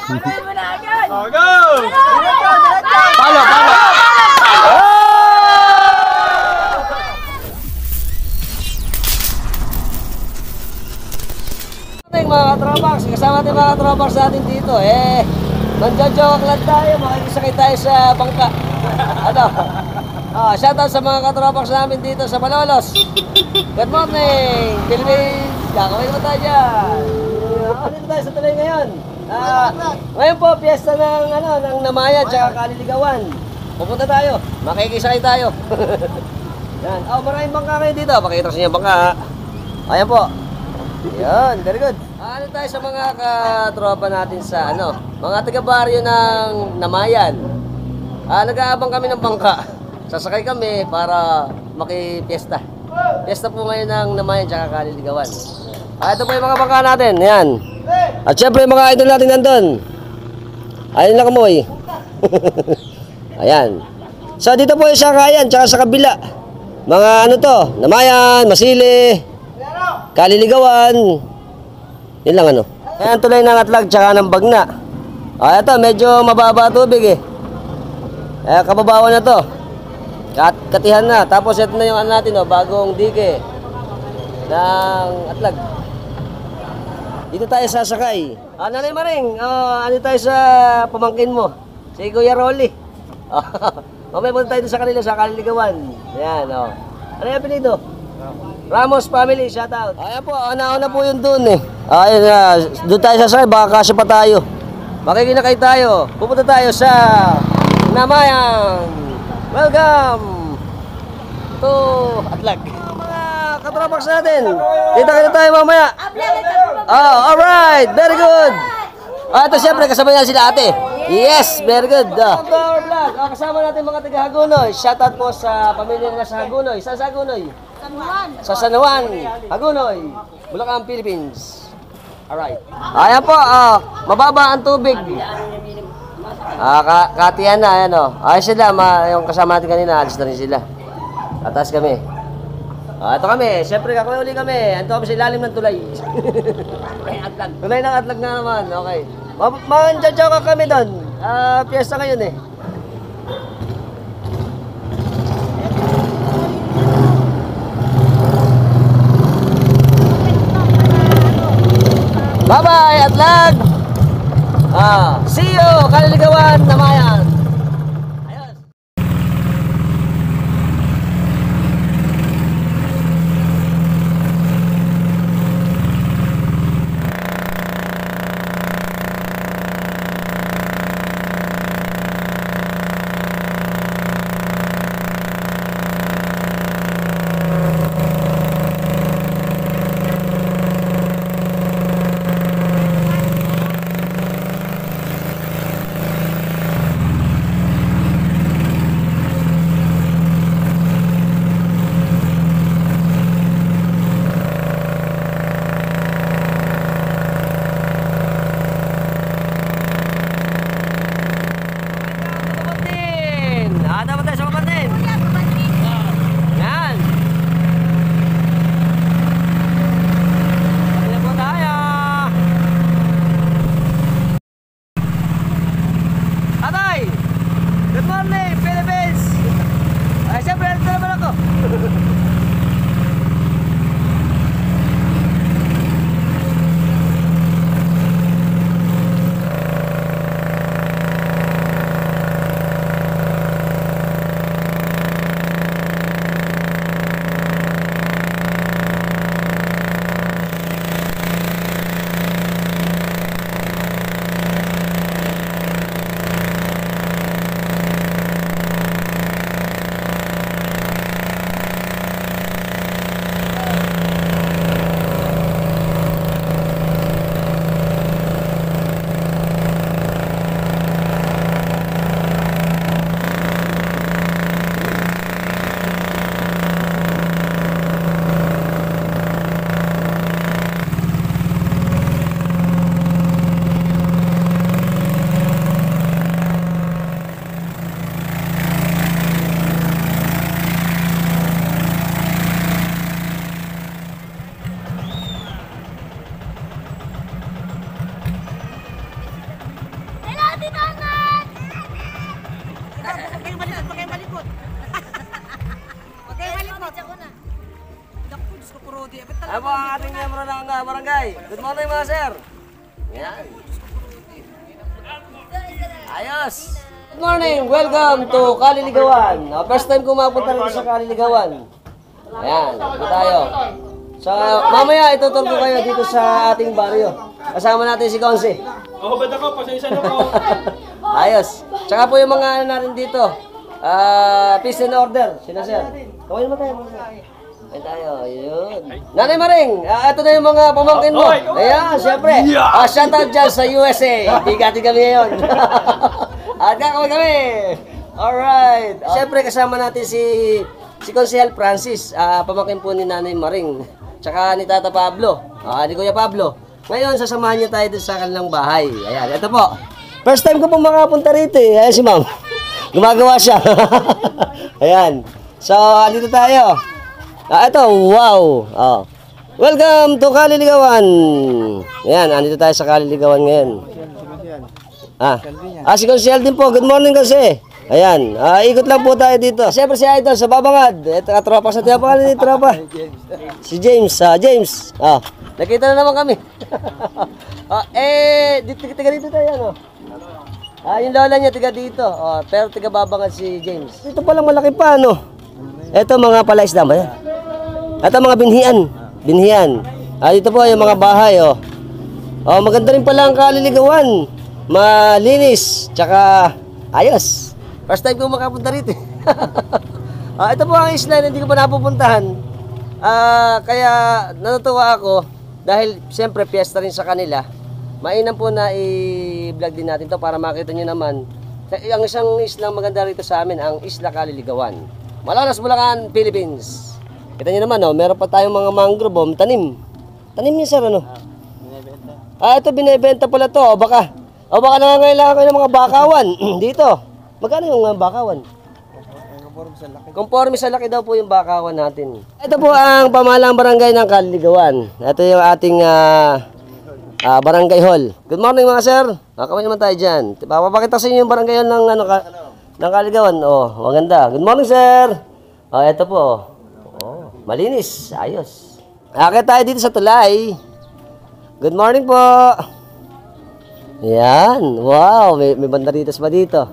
Patayin mo na agad! Oh, go! Palo, palo! Mga katropax, kasama natin mga katropax natin dito nandiyo-joke lang tayo, makikisakay tayo sa bangka. Ano? Shoutout sa mga katropax namin dito sa Malolos. Good morning, Philippines! Kakawin mo tayo dyan. Dito tayo sa tuloy ngayon. Ngayon po, piyesta ng Namayan at Kaliligawan. Pupunta tayo, makikisakay tayo. Yan. Maraming bangka kayo dito. Pakita sa inyo yung bangka. Ayan po. Yan, very good. Ano tayo sa mga katropa natin sa mga taga-baryo ng Namayan. Nag-aabang kami ng bangka. Sasakay kami para makipiesta. Piesta po ngayon ng Namayan at Kaliligawan. Ito po yung mga bangka natin. Yan. At syempre yung mga idol natin nandun. Ayun lang mo eh. Ayan. So dito po yung sakayan, tsaka sa kabila. Mga Namayan, Masili, Kaliligawan. Yun lang Ayan tulay ng Atlag, tsaka ng Bagna. Ito, medyo mababa tubig eh. Kababawan na to. Katihan na. Tapos ito na yung natin bagong dike ng Atlag. Dito tayo sasakay. Nanay Maring, tayo sa pamangkin mo? Si Kuya Rolly. Mamaya punta tayo sa kanila sa Kaliligawan. Ayan, Ano yung apelido? Ramos family, shout out. Ayan po, nauna po yun dun eh. Ayun doon tayo sasakay, baka kasya pa tayo. Makikinakay tayo. Pupunta tayo sa Namayan. Welcome to Atlag. Mga katropax natin. Kita tayo mamaya. Alright, very good. Ito siyempre kasama niya sila ate. Yes, very good. Kasama natin mga taga Hagunoy. Shoutout po sa pamilya nila sa Hagunoy. Sa Hagunoy? Sa San Juan, Hagunoy, Bulacan, Philippines. Alright. Ayan po, mababa ang tubig. Katiyan na, ayan Ayos sila, yung kasama natin kanina, alis na rin sila. Atas kami. Ito kami, siyempre kakawin uli kami. Ito kami sa ilalim ng tulay. Tulay ng Atlag na naman, okay. Mandiyan kami doon. Piyesta ngayon eh. Bye-bye, Atlag! See you, Kaliligawan, Namayan! Ano po ang ating miyembro ng barangay? Good morning mga sir. Yan. Ayos. Good morning. Welcome to Kaliligawan. First time ko mapunta rito sa Kaliligawan. Ayan. Dito tayo. So, mamaya ituturo ko kayo dito sa ating baryo. Kasama natin si Konsi. Ako ba't ako? Pasensya na po. Ayos. Tsaka po yung mga ano natin dito. Peace and order. Sino sir? Kawin naman tayo. Ayun tayo. Ayun. Nanay Maring. Ito na yung mga pamangkin mo. Ayan, siyempre. Shoutout dyan sa USA. Bigati kami ngayon. At kakawin kami. Alright. Siyempre kasama natin si Konsehal Francis. Pamangkin po ni Nanay Maring. Tsaka ni Tata Pablo. Ni Kuya Pablo. Ngayon, sasamahan niya tayo dun sa kanilang bahay. Ayan, ito po. First time ko po makapunta rito eh. Ayan si ma'am. Gumagawa siya. Ayan. So, andito tayo. Ito, wow. Welcome to Kaliligawan. Ayan, andito tayo sa Kaliligawan ngayon. Si Konsehal din po. Good morning kasi. Ayan, ikot lang po tayo dito. Siyempre si Idol sa Babangad. Ito, katropa sa tiyapangan ni tropa. Si James. James. Nakita na naman kami. Tiga dito tayo, ano? Yung lola niya, tiga dito. Pero tiga Babangad si James. Ito palang malaki pa, ano? Ito mga palaisda ba yan? Ito mga binhian. Dito po yung mga bahay, maganda rin pala ang Kaliligawan. Malinis, tsaka ayos. First time ko makapunta rito. Ito po ang isla na hindi ko pa napupuntahan. Kaya natutuwa ako dahil siyempre piyesta rin sa kanila. Mainam po na i-vlog din natin to para makita nyo naman. Ang isang islang maganda rito sa amin, ang Isla Kaliligawan. Malolos, Bulacan, Philippines. Kita nyo naman, meron pa tayong mga mangrove, tanim. Tanim niya sir, ano? Ito binibenta pala to. Baka nangangailangan kayo ng mga bakawan dito. Magkano yung bakawan? Conforme sa laki daw po yung bakawan natin. Ito po ang pamahalang barangay ng Kaliligawan. Ito yung ating barangay hall. Good morning mga sir. Kami naman tayo dyan. Papakita sa inyo yung barangay hall ng Kaliligawan. Maganda. Good morning sir. Ito po. Malinis. Ayos. Akit tayo dito sa tulay. Good morning po. Yan. Wow. May banderitas pa dito.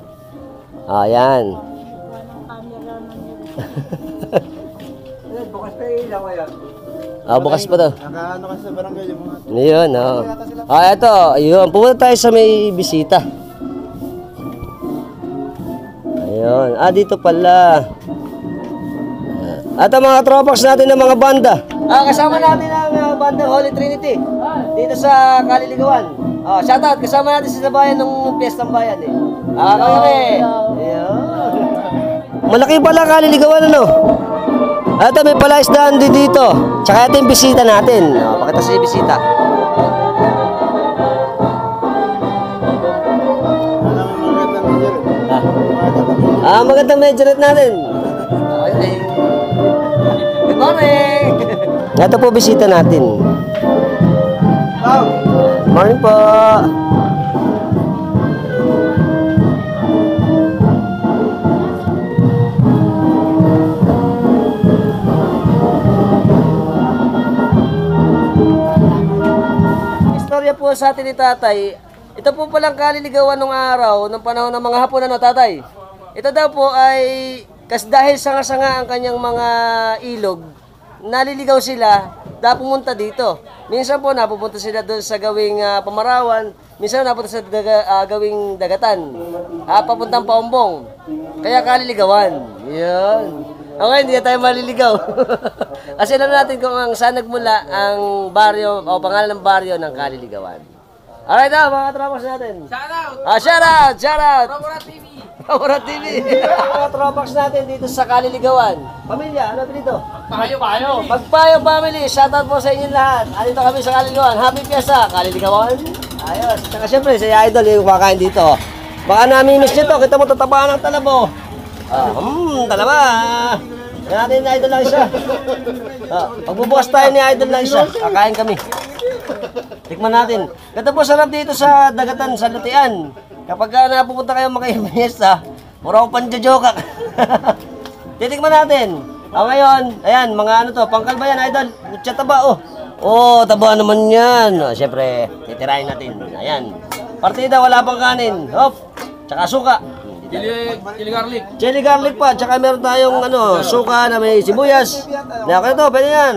Yan. Bukas pa ilaw yan. Bukas pa to. Nakaano ka sa barangay yung mga... Yun, ito. Ayun. Pumunta tayo sa may bisita. Ayun. Dito pala. At ang mga tropax natin ng mga banda. Kasama natin ang banda Holy Trinity. Dito sa Kaliligawan. Shoutout. Kasama natin sa bayan ng Piyestang Bayan eh. Kami. Ayun. Malaki pala Kaliligawan, ano? At may palaisdaan din dito. Tsaka ito yung bisita natin. Pakita sa bisita. Magandang medyonet natin. Good morning! Ito po bisita natin. Morning po. Istorya po sa atin ni tatay. Ito po palang Kaliligawan nung araw, nung panahon ng mga Hapon, ano tatay? Ito daw po ay dahil sanga-sanga ang kanyang mga ilog, naliligaw sila, pumunta dito. Minsan po napupunta sila doon sa gawing Pamarawan, minsan napunta sa gawing Dagatan, papuntang Paumbong. Kaya Kaliligawan. Yun. Okay, hindi na tayo maliligaw. Kasi alam natin kung saan nagmula ang baryo o pangalan ng baryo ng Kaliligawan. Alright mga tropas natin. Shoutout! Shoutout! Paborat TV. Mga tropax natin dito sa Kaliligawan. Pamilya, ano dito? Payo. Magpayo family, shoutout po sa inyo lahat. Andito kami sa Kaliligawan. Happy Fiesta, Kaliligawan. Ayos. Saka syempre, si Idol yung kumakain dito. Baka nami-miss nyo to. Kita mo tatabaan ng talabo. Talaba. Yan natin ni Idol lang isa. Pagbubukas tayo ni Idol lang isa, kakain kami. Tikman natin. Ito po sarap dito sa Dagatan, sa Lutian. Kapag napupunta kayo makaimbiyesta, puro ko panjajokak. Titikman natin. Ngayon, ayan, mga ano to, pangkal ba yan, idol? Mucha taba, oh. Oh, taba naman yan. Siyempre, titirahin natin. Ayan. Partida, wala pang kanin. Hop. Tsaka suka. Chili garlic. Chili garlic pa, tsaka meron tayong ano, suka na may sibuyas. Na kayo to, pwede yan.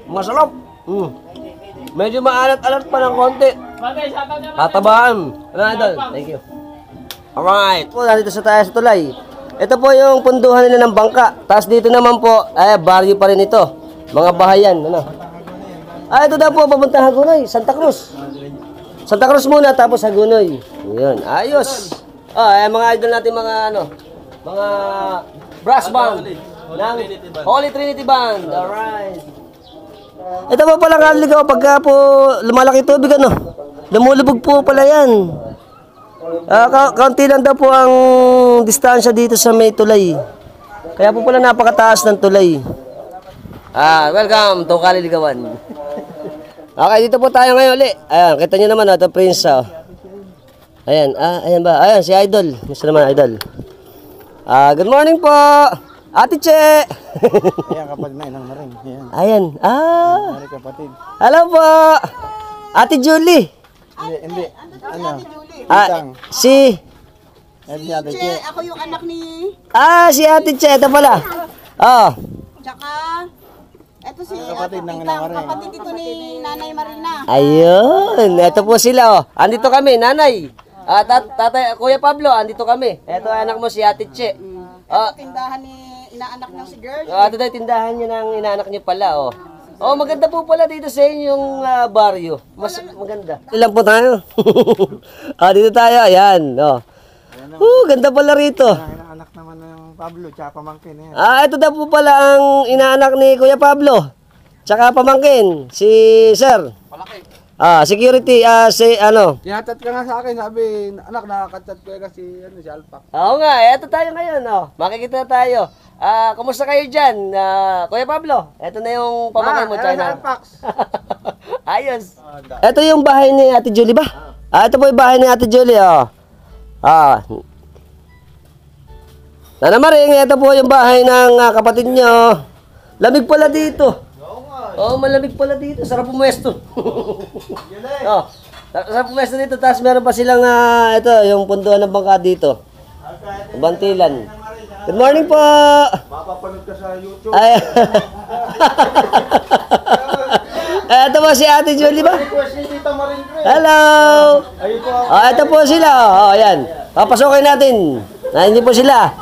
Masarap. Medyo maalat-alat pa ng konti. Tatabaan. Ano, idol? Thank you. Alright. Po, nandito sa tayo sa tulay. Ito po yung punduhan nila ng bangka. Tapos dito naman po, baryo pa rin ito. Mga bahayan. Ano? Ito daw po, papuntang Hagonoy, Santa Cruz. Santa Cruz muna, tapos Hagonoy. Ayan, ayos. Mga idol natin, mga ano, mga brass band ng Holy Trinity Band. Alright. Ito po pala kaligaw pagka po lumalaki tubig, ano, lumulubog po pala yan. Kaunti lang daw po ang distansya dito sa may tulay. Kaya po pala napakataas ng tulay. Welcome to Kaliligawan. Okay, dito po tayo ngayon ulit. Ayan, kita nyo naman, ito Prince. Ayan, ayan ba? Ayan, si Idol. Gusto naman, Idol. Good morning po. Ate Che! Ayan, kapag na inang maring. Ayan. Mari kapatid. Hello po! Ate Julie! Hindi. Ano? Si... Si Ate Che. Ako yung anak ni... si Ate Che. Ito pala. Tsaka... Eto si Kapatid ng Tita, Nanay. kapatid ito ni Nanay Marina. Ayun. Ito po sila, Andito kami, nanay. Tatay, Kuya Pablo, andito kami. Ito anak mo, si Ate Che. Ito tindahan ni inaanak ng si Girl. Ito tayo tindahan niya ng inaanak niya pala, maganda po pala dito sa inyong baryo. Mas maganda. Ilan po tayo? Dito tayo, ayan. Ganda pala rito. Anak naman ng Pablo, tsaka pamangkin. Ito daw po pala ang inaanak ni Kuya Pablo. Tsaka pamangkin, si Sir. Malaki. Security, si ano. Tinatat ka nga sa akin, sabi, anak, nakakatat ko kasi si Alpac. Oo nga, eto tayo ngayon, Makikita tayo. Kumusta kayo dyan, Kuya Pablo? Eto na yung pamangkin mo, China. Ayos. Eto yung bahay ni Ate Julie ba? Ito po yung bahay ni Ate Julie, Nana Maring, ito po yung bahay ng kapatid nyo. Lamig pala dito. Malamig pala dito. Sarap pumwesto. Sarap pumwesto dito. Tapos meron pa silang, ito, yung punduan ng bangka dito. Bantilan. Good morning po. Mapapanood ka sa YouTube. Ito po si Ate Julie ba? Request ni Tita Maring. Hello. Ayun po. Ito po sila. Ayan. Papasokin natin. Nandiyan po sila.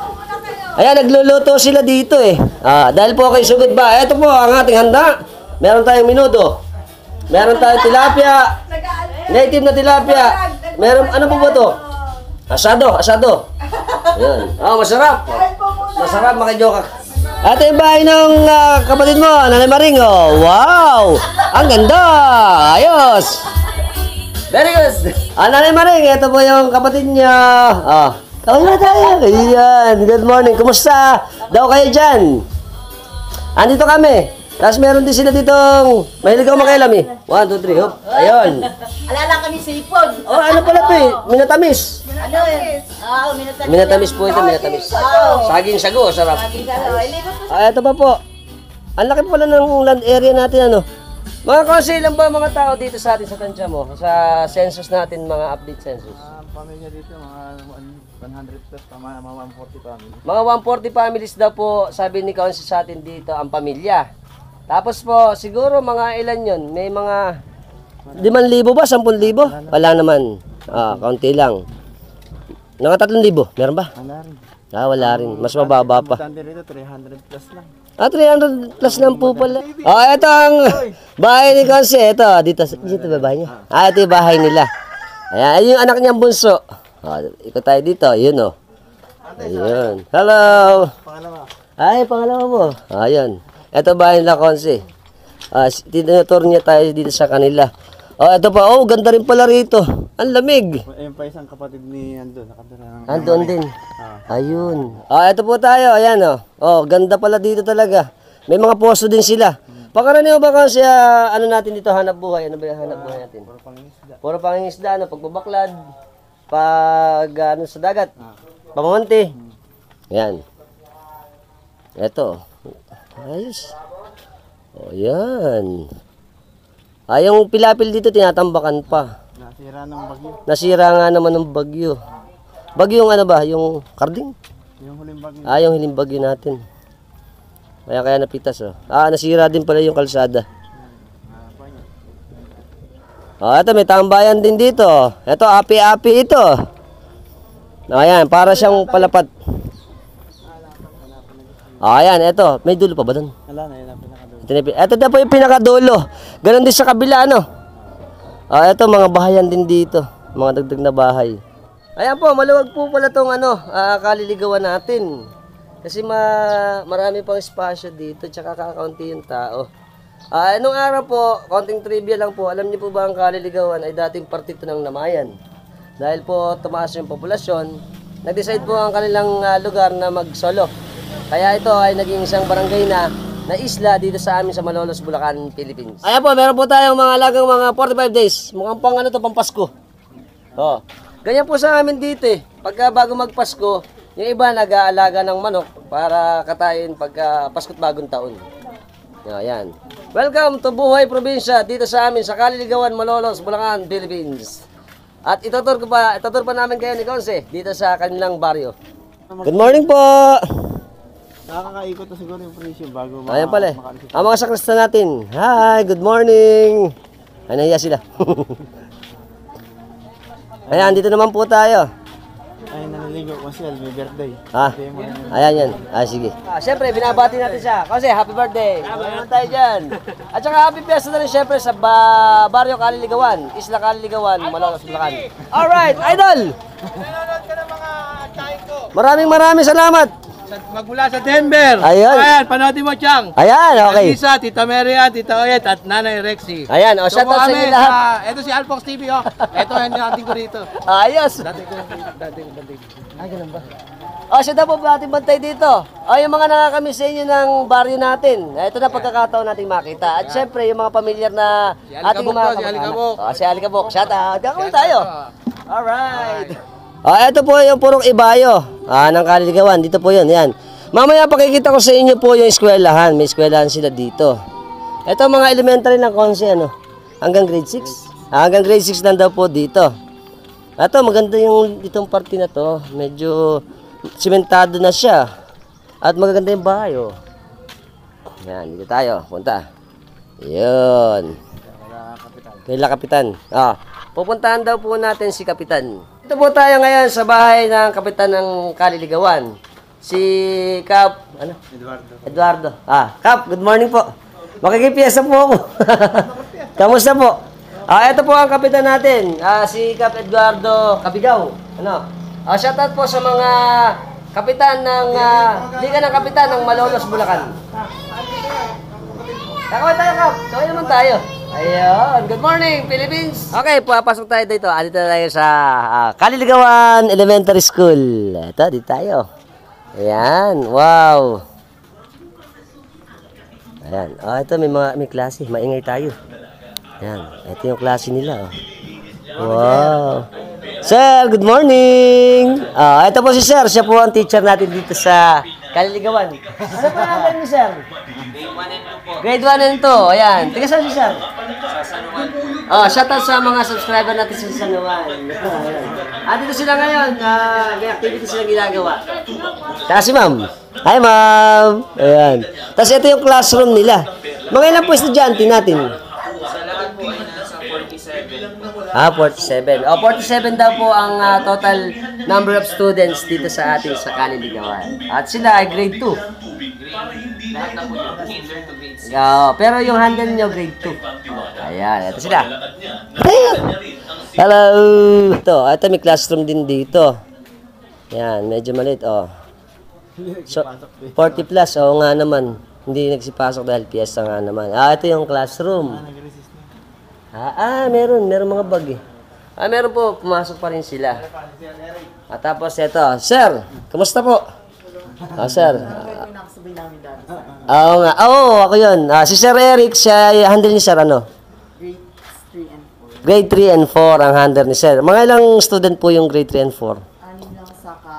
Ayan, nagluluto sila dito eh. Dahil po kay sugod ba? Ito po ang ating handa. Meron tayong minuto. Meron tayong tilapia. Native na tilapia. Meron, ano po ba to? Asado. Ayan. Masarap. Masarap, makijokak. Ito yung bahay ng kapatid mo, Nanay Maring. Wow! Ang ganda! Ayos! Very good! Nanay Maring, ito po yung kapatid niya. Kawin na tayo. Ayan. Good morning. Kumusta daw kayo dyan? Andito kami. Tapos meron din sila ditong mahilig ako makailam eh. 1, 2, 3, hop. Ayun. Alala kami sipon. Ano pala to eh? Minatamis. Ano yun? Minatamis. Minatamis po ito, minatamis. Saging sago, sarap. Ito pa po. Ang laki pala ng land area natin, ano. Mga kasi, ilan ba mga tao dito sa atin sa tansya mo? Sa census natin, mga update census. Pamilya dito, mga 100 plus, mga 140 families. Mga 140 families daw po, sabi ni Council sa atin dito, ang pamilya. Tapos po, siguro mga ilan yun? May mga 5,000 ba? 10,000? Wala naman. Kaunti lang. Mga 3,000, meron ba? Wala rin. Wala rin. Mas mababa pa. Tanda rito, 300 plus lang. 300 plus lang po pala. Ito ang bahay ni Conce. Ito, dito ba bahay niya? Ito yung bahay nila. Ayan, ayun yung anak niyang bunso. Ikot tayo dito. Yun, Ayun. Hello. Pangalawa. Pangalawa mo. Ayan. Ito bahay nila Conce. Tinutur niya tayo dito sa kanila. Ito pa. Ganda rin pala rito. Ang lamig. Ayun pa isang kapatid ni Ando. Andun din. Ayun. Ito po tayo. Ayan, ganda pala dito talaga. May mga poso din sila. Pakaraniwan ba kasi ano natin dito, hanap buhay? Ano ba yung hanap buhay natin? Puro pangingisda. Puro pangingisda, ano, pagbabaklad, pag ano sa dagat, pamamanti. Yan. Ito. Ayos. O, yan. Yung pilapil dito, tinatambakan pa. Nasira ng bagyo. Nasira nga naman ng bagyo. Bagyong ano ba? Yung karding? Yung huling bagyo. Yung hiling bagyo natin. Kaya napitas, oh. Nasira din pala yung kalsada. Ito, may tambayan din dito. Ito, api-api ito. Ayan, para siyang palapat. Ayan, ito. May dulo pa ba doon? Wala na, yun ang pinakadulo. Ito na po yung pinakadulo. Ganon din sa kabila, ano? Ito, mga bahayan din dito. Mga dagdag na bahay. Ayan po, maluwag po pala itong kaliligawan natin. Kasi marami pang espasyo dito, tsaka kakaunti yung tao. Nung araw po, konting trivia lang po, alam niyo po ba ang kaliligawan ay dating partito ng Namayan? Dahil po tumaas yung populasyon, nag-decide po ang kanilang lugar na mag-solo. Kaya ito ay naging isang barangay na isla dito sa amin sa Malolos, Bulacan, Philippines. Ayan po, meron po tayong mga alagang mga 45 days. Mukhang pang pang Pasko. Ganyan po sa amin dito eh. Pagka bago magpasko, yung iba nag-aalaga ng manok para katayin pagka Pasko't Bagong Taon. Ayan. Welcome to Buhay Probinsya dito sa amin sa Kaliligawan, Malolos, Bulacan, Philippines. At itutur pa namin kayo ni Conce dito sa kanilang baryo. Good morning po! Nakakaikot na siguro yung presyo bago Ayan pala. Ang mga sakrista natin. Hi, good morning! Ay, nahiya sila. Ayan, dito naman po tayo. Ay, naliligo ko siya, may birthday. Ayan yan. Sige. Siyempre, binabati natin siya. Kasi happy birthday. Happy naman tayo dyan. At saka happy fiesta na rin siyempre sa Baryo Kaliligawan. Isla Kaliligawan, Malolos, Bulacan. Alright, idol! Nanonood ka ng mga tsahin ko. Maraming salamat. Magmula sa Denver. Ayun. Ayan, panoodin mo, Chang. Ayan, okay. Lisa, Tita Maria, Tita Oyet, at Nanay Rexy. Ayan, shout out sa inyo lahat. Ito si Alfox TV, oh. Ito yung natin ko rito. Ayos. Dati ko bantay. Ay, ganun ba? Siya daw po ating bantay dito. Yung mga nakakamiss sa inyo ng baryo natin. Ito na pagkakataon nating makita. At syempre, yung mga pamilyar na ating mga si Alikabok. Si Alikabok. Shout out. Kakawin tayo. Alright. Ito po yung purong ibayo ng Kaliligawan. Dito po yun. Yan. Mamaya pakikita ko sa inyo po yung eskwelahan. May eskwelahan sila dito. Ito mga elementary ng Conce, ano? Hanggang grade 6. Hanggang grade 6 lang daw po dito. Ito, maganda yung ditong parte na to. Medyo simentado na siya. At magaganda yung bahay, oh. Yan, dito tayo. Punta. Yun. Kaila Kapitan. Pupuntahan daw po natin si Kapitan. Ito po tayo ngayon sa bahay ng Kapitan ng Kaliligawan. Si Kap, Eduardo. Kap, good morning po. Makikipiesa po ako. Kamusta po? Ito po ang kapitan natin, si Kap Eduardo Cabigaw. Shoutout po sa mga kapitan ng Liga ng Kapitan ng Malolos, Bulacan. Kakawin tayo, Kap. Kawin naman tayo. Ayun. Good morning, Philippines. Okay, papasok tayo dito. Dito tayo sa Kaliligawan Elementary School. Ito, dito tayo. Ayan. Wow. Ayan. Ito, may klase. Maingay tayo. Ayan. Ito yung klase nila. Wow. Sir, good morning. Ito po si Sir. Siya po ang teacher natin dito sa Kaliligawan. Ano po natin ni Sir? Grade 1 and 2. Ayan. Tiga saan si Sir? Sa San Juan. Shoutout sa mga subscriber natin sa San Juan. Dito sila ngayon. May activity sila ginagawa. Taka si Ma'am. Hi, Ma'am. Ayan. Tapos ito yung classroom nila. Mga ilang po estudyante natin? Sa lahat po ay nasa 47. 47. 47 daw po ang total number of students dito sa ating sa Kaliligawan. At sila ay grade 2. Lahat na po yung kinder to grade 6. Pero yung handle nyo, grade 2. Ayan, ito sila. Hello! Ito may classroom din dito. Ayan, medyo maliit, So, 40 plus, nga naman. Hindi nagsipasok dahil piyesta nga naman. Ito yung classroom. Meron mga bag eh. Meron po, pumasok pa rin sila. Tapos ito, Sir, kamusta po? Sir, nakasabay namin dati. Oo nga. Oo, ako yun. Si Sir Eric, siya handle ni Sir ano? Grade 3 and 4. Grade 3 and 4 ang handle ni Sir. Mga ilang student po yung grade 3 and 4? 6 lang saka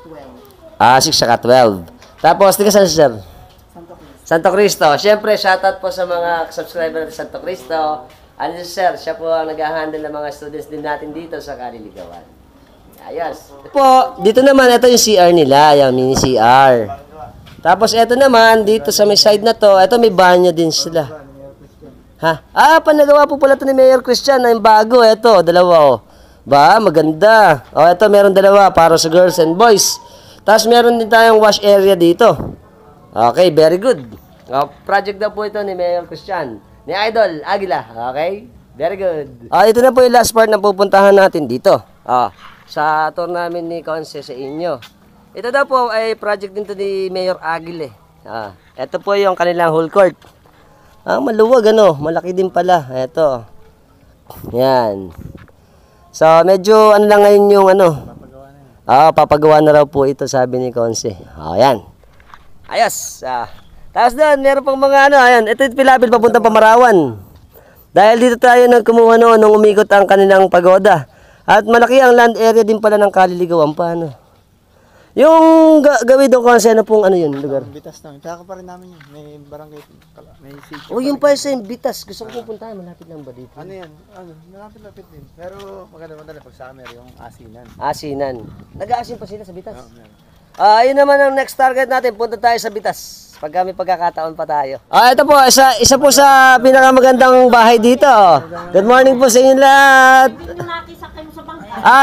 12. 6 saka 12. Tapos, tika saan si Sir? Santo Cruz. Santo Cristo. Siyempre, shoutout po sa mga subscriber natin Santo Cristo. Ano si Sir? Siya po ang nag-handle ng mga students din natin dito sa Kaliligawan. Ayos. Po, dito naman, ito yung CR nila, yung mini CR. Tapos, ito naman, dito sa may side na to, ito may banyo din sila. Ha? Panagawa po pala ito ni Mayor Christian, na yung bago, ito, dalawa, oh. Ba, maganda. Ito, meron dalawa, para sa girls and boys. Tapos, meron din tayong wash area dito. Okay, very good. Project na po ito ni Mayor Christian. Ni Idol Aguila. Okay? Very good. Ito na po yung last part na pupuntahan natin dito. Sa tour namin ni Conce sa inyo. Ito daw po ay project din to ni Mayor Aguila. Ito po yung kanilang whole court. Maluwag ano. Malaki din pala. Ito. Yan. So, medyo ano lang ngayon yung ano. Papagawa na raw po ito sabi ni Conce. Yan. Ayos. Tapos doon, meron pang mga ano, ayan, ito yung pilapil papuntang Pamarawan. Dahil dito tayo nagkumuha noon nung umikot ang kanilang pagoda. At malaki ang land area din pala ng Kaliligawan pa, ano. Yung gawin doon kung ano pong ano yun, lugar? Bitas namin. Kaya pa rin namin yun. May barangay, may city. Yung pa sa Bitas. Gusto ko pupuntahan, malapit lang ba dito? Ano yan? Malapit-lapit din. Pero maganda pag summer, yung asinan. Asinan. Nag-aasin pa sila sa Bitas? Meron. Yun naman ang next target natin. Punta tayo sa Bitas. Pag kami pagkakataon pa tayo. Ito po, isa po sa pinakamagandang bahay dito. Good morning po sa inyo lahat.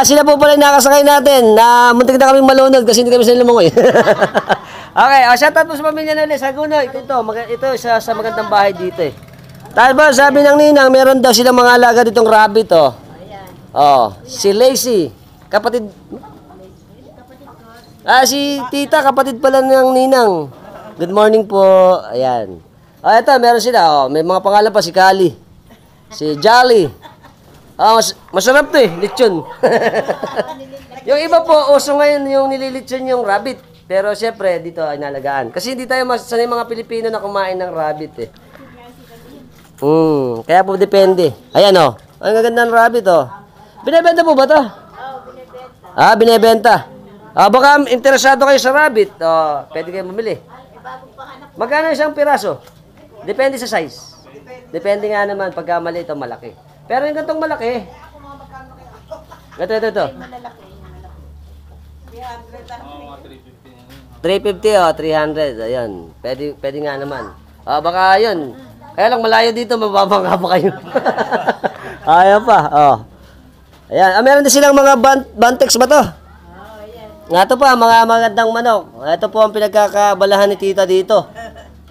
Sila po pala yung nakasakay natin. Muntik na kaming malunod kasi hindi kami sila lumungoy. Okay, shoutout po sa pamilya na ulit sa Gunoy. Ito isa sa magandang bahay dito eh. Dahil ba, sabi ng ninang, meron daw silang mga alaga ditong rabbit si Lacey, kapatid. Si tita, kapatid pala ng ninang. Good morning po. Ayan. Ito, meron sila. May mga pangalan pa, si Kali. Si Jolly. Masarap to eh, lechon. Yung iba po, uso ngayon yung nililechon yung rabbit. Pero syempre, dito ay nalagaan. Kasi hindi tayo sanay mga Pilipino na kumain ng rabbit eh. Kaya po depende. Ayan ang gaganda ng rabbit Binebenta po ba to? Oo, binebenta. Binebenta. Baka interesado kayo sa rabbit. Pwede kayo bumili. Magkano isang piraso? Depende sa size. Depende nga naman pagka maliit o malaki. Pero yung gantong malaki. Ito. 350 300. Ayun. Pwede nga naman. Baka yun. Kaya lang malayo dito, mababangga pa kayo. Ayan pa. Ayan. Meron din silang mga bantex ba to? Nga to pa, mga magandang manok. Ito po ang pinagkakabalahan ni tita dito.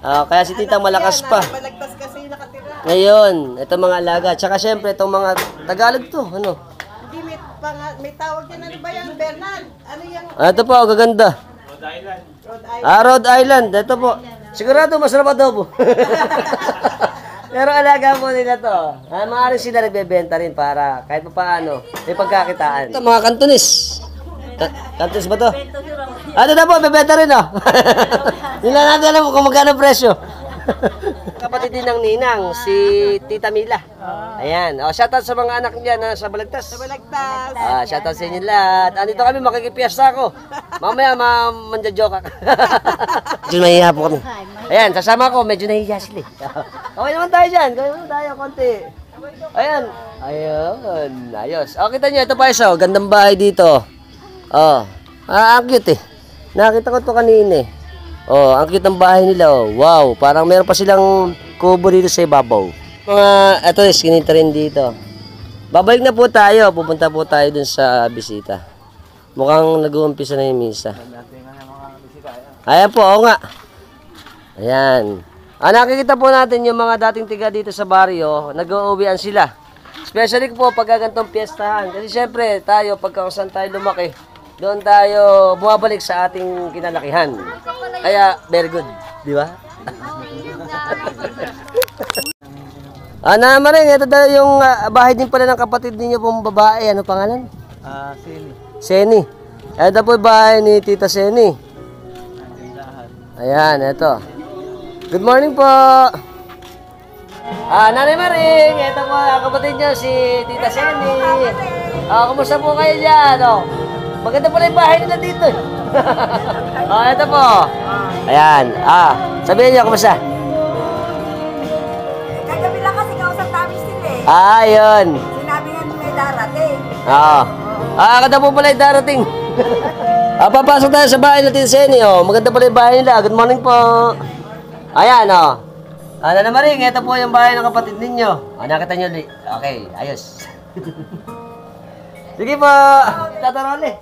Kaya si tita malakas pa. Balagtas kasi nakatira. Ngayon, ito mga alaga. Tsaka syempre, itong mga Tagalog to. Ano? Hindi, may tawag yan. Ano ba yan, Bernard? Ano yung Ito po, gaganda. Rhode Island? Rhode Island. Ito po. Sigurado, masarap adobo. Pero alaga po nila to. Maaaring sila nagbebenta rin para kahit pa paano, may pagkakitaan. Ito, mga kantonis. Kantonis ba to? Ito na po, bebenta rin Hindi lang natin alam kung magkano presyo. Kapatid din ng ninang, si Tita Mila. Ayan. Shoutout sa mga anak niya na sa Balagtas. balagtas? Shoutout sa inyo lahat. Andito kami, makikipiesta ako. Mamaya, mandya-joke ako. Medyo nahihiya po kami. Ayan, sasama ko, medyo nahihiya sila. Okay naman tayo dyan. Gawin naman tayo, konti. Ayan. Ayun. Ayos. Kita nyo, ito pa isa. Gandang bahay dito. Ang cute eh. Nakita ko to kanina eh. Ang cute ng bahay nila Wow, parang meron pa silang kubo dito sa ibabaw. Ito skinita rin dito. Babalik na po tayo. Pupunta po tayo dun sa bisita. Mukhang nag-uumpisa na yung misa. Ayan po, nga. Ayan. Nakikita po natin yung mga dating tiga dito sa baryo. Nag-uuwian sila. Especially po pag gantong piyestahan. Kasi syempre tayo, pagka saan tayo lumaki, doon tayo bumabalik sa ating kinalakihan. Kaya, very good. Di ba? Maring, ito daw yung bahay din pala ng kapatid ninyo pong babae. Ano pangalan? Sini. Seni. Ito po yung bahay ni Tita Seni. Ayan, eto. Good morning po. Nanay Maring, eto po ang kapatid niyo, si Tita Seni. Kumusta po kayo dyan? Maganda pala yung bahay nila dito. Eto po. Ayan, sabihin niyo, kumusta? Kagabi lang kasi kausap namin sila eh. Yun. Sinabi nga may darating. Kada po pala yung darating. Papasok tayo sa bahay natin sa inyo. Maganda pala yung bahay nila. Good morning po. Ayan, Nanay Maring, ito po yung bahay ng kapatid ninyo. Nakita nyo ulit. Okay, ayos. Sige po. Tataroli.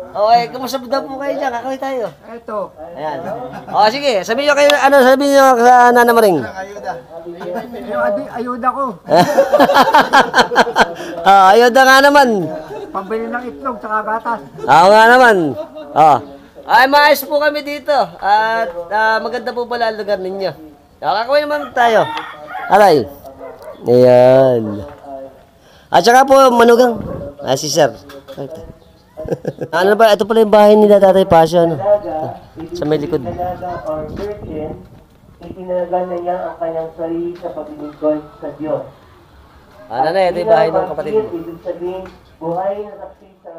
Okay, kamusta daw po kayo dyan? Kakawin tayo. Ito. Ayan. Sige. Sabihin nyo kayo, sabihin nyo sa Nanay Maring. Ayuda ko. Ayuda nga naman. Pambili ng itlog sa gatas. Oo nga naman. Ay, maayos po kami dito. At maganda po pala ang lugar ninyo. Kakawin naman tayo. Aray. Ayan. At saka po, manugang. Si Sir. Ano ba? Ito pala yung bahay nila Tatay Pasio. Sa may likod. Or virgin, itinalaga na niya ang kanyang sarili sa paglilingkod sa Diyos. Nanay, ito yung bahay ng kapatid mo. Ibig sabihin, buhay na saksi sa...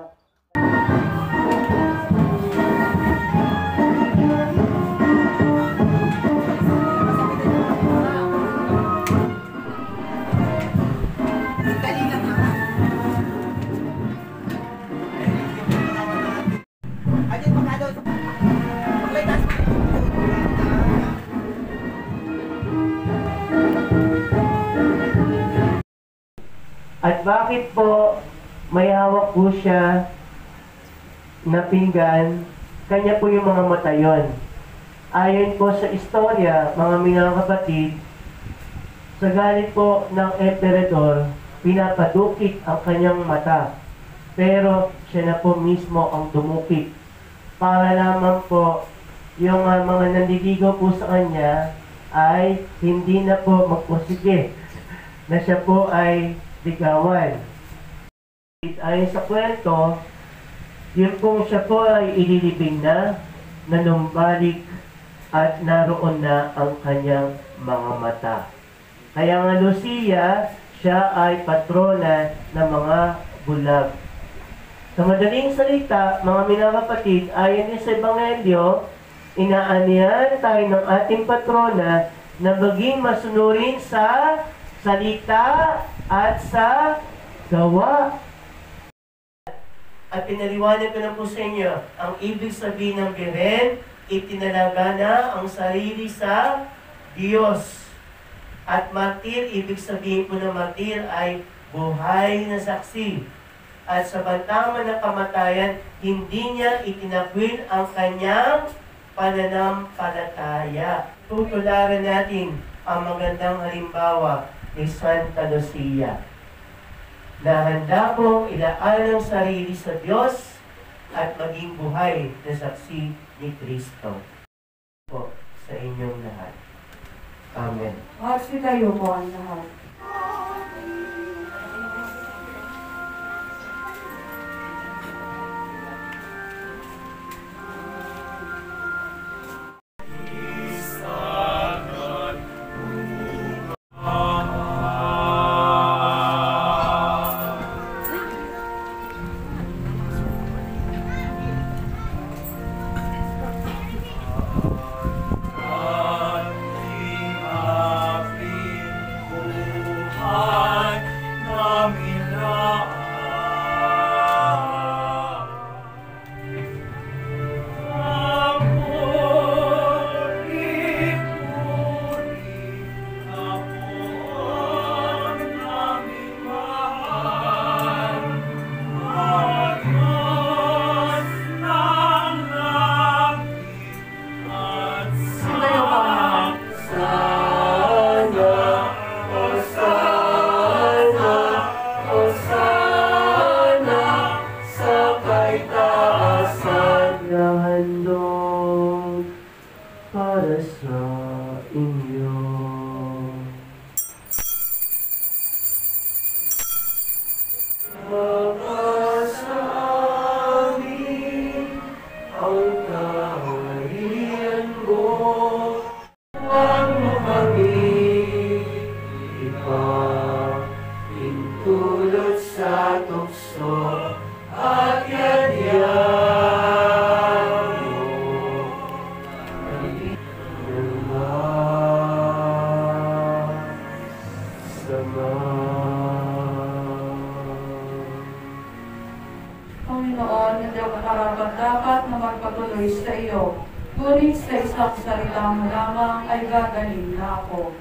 At bakit po may hawak po siya na pinggan? Kanya po yung mga mata yon. Ayon po sa istorya, mga minang kapatid, sa galit po ng emperador, pinapadukit ang kanyang mata. Pero siya na po mismo ang dumukit. Para lamang po yung mga nandiligaw po sa kanya ay hindi na po magpursige na siya po ay ligawan. Ayon sa kwento, yun kung siya po ay ililibing na, nanumbalik at naroon na ang kanyang mga mata. Kaya nga Lucia, siya ay patrona ng mga bulag. Sa madaling salita, mga minakapatid, ayon din sa Ebanghelyo, inaanihan tayo ng ating patrona na maging masunurin sa salita at sa gawa. At pinaliwanag ko na po sa inyo, ang ibig sabihin ng Beren, itinalaga na ang sarili sa Diyos. At martir, ibig sabihin po ng martir ay buhay na saksi. At sa bantaman ng kamatayan, hindi niya itinakwil ang kanyang pananampalataya. Tutularan natin ang magandang halimbawa ni Santa Lucia, na handa pong ilaan ang sarili sa Diyos at maging buhay na saksi ni Kristo. Po sa inyong lahat. Amen. Kasi tayo po ang lahat. dulot sa tukso at yadya mo. Sama. Panginoon, hindi ako karapat-dapat na magpatuloy sa iyo. Ngunit sa isang salita mo lamang ay gagaling na ako.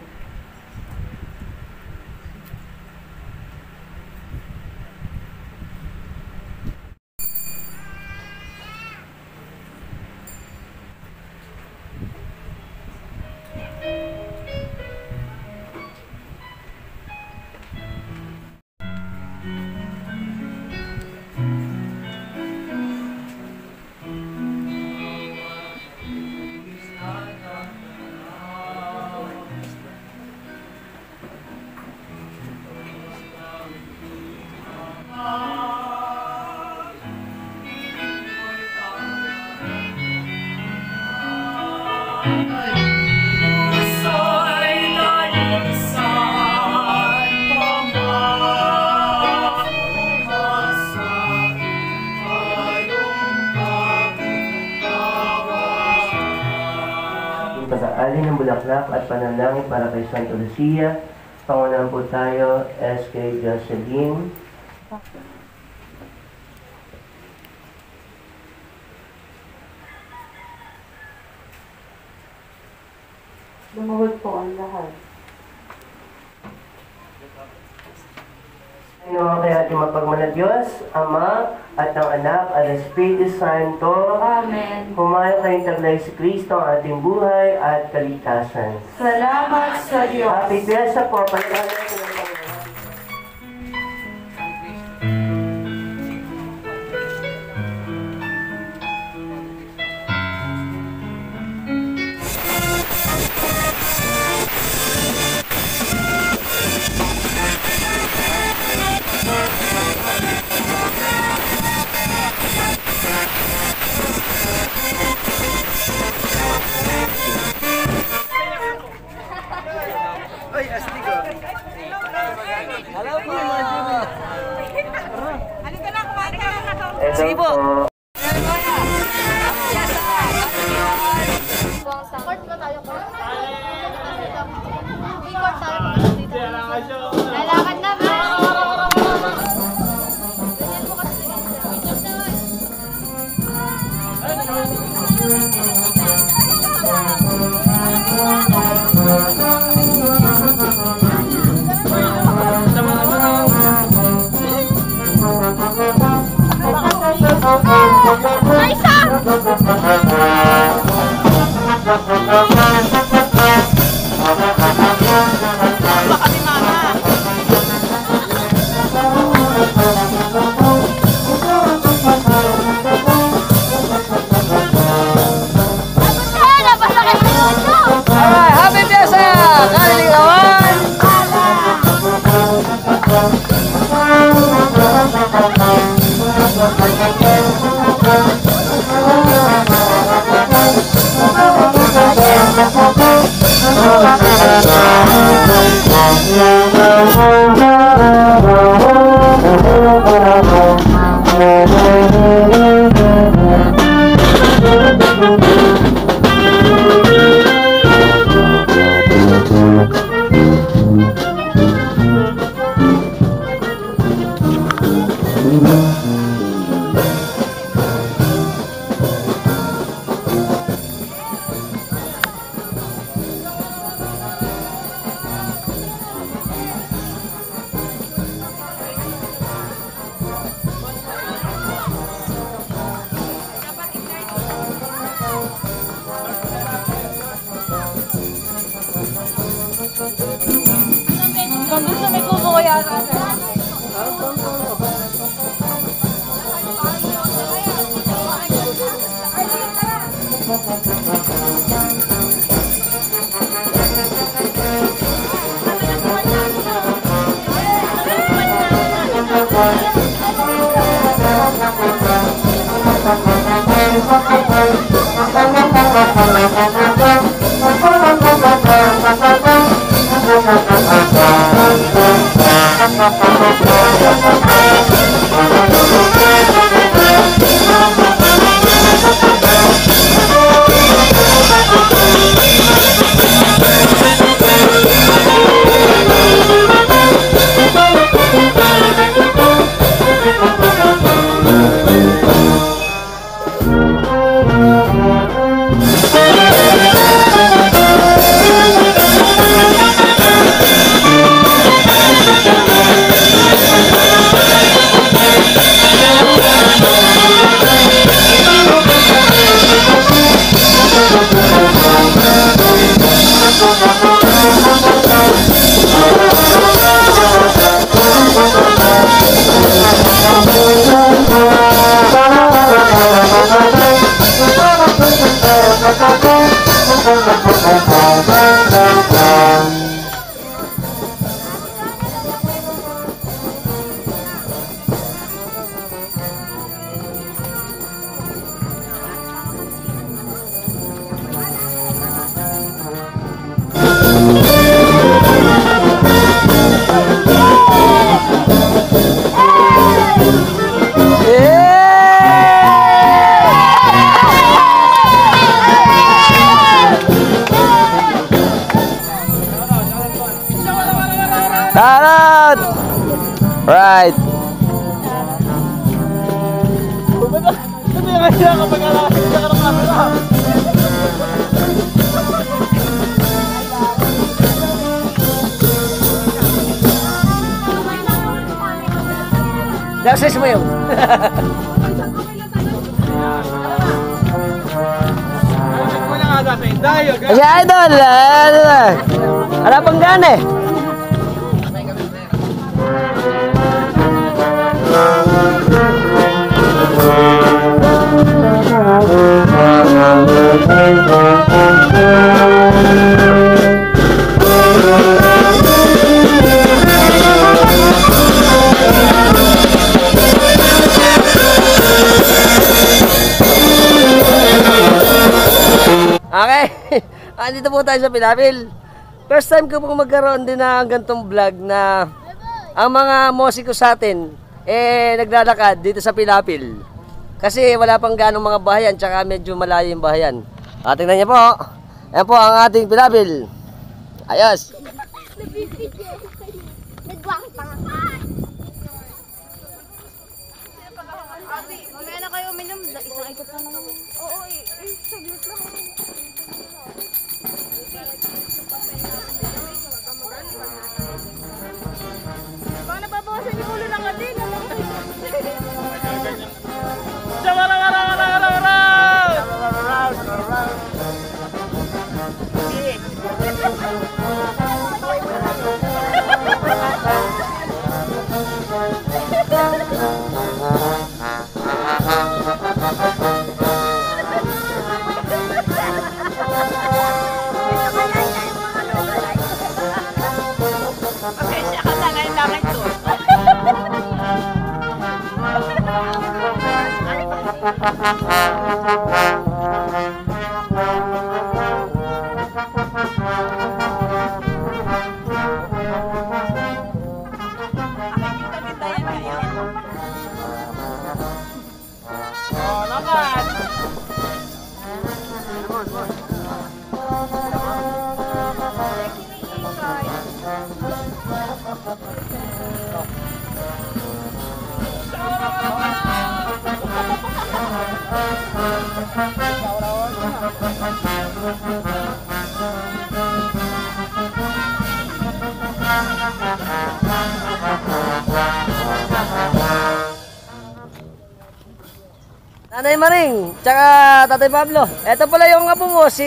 Pag-aali ng bulaklak at panalangin para kay Santa Lucia. Pangunahan po tayo, S.K. Jocelyn. Lumuhod po ang lahat. Ngayon kaya ating mapagmana Diyos, Ama, at ang Anak, at ang Espiritu Santo. Amen. Humayo kayong taglay si Kristo ang ating buhay at kaligtasan. Salamat sa Diyos. Happy Fiesta po, palitan natin ang Panginoon. Sige po. Court ko tayo po. Court tayo dito. Lalakad na ba? Ganyan mo kasi. Happy Fiesta! Kaliligawan! Kung gusto may kubo ko yata. Tarot! Right. Access mo yun. Kasi idol, wala pang gana eh. Okay, andito po tayo sa Pilapil. First time ko po magkaroon din ng gantong vlog na ang mga musiko sa atin naglalakad dito sa Pilapil. Kasi wala pang ganong mga bahayan, tsaka medyo malayo yung bahayan. Tingnan niyo po, ayan po ang ating Pilapil. Ayos. Mamaya na kayo uminom. Isang ikot na naman. Oo, saglit lang. Baka nababawasan yung ulo ng atin. Nanay Maring, tsaka Tatay Pablo. Ito pala yung apo mo, si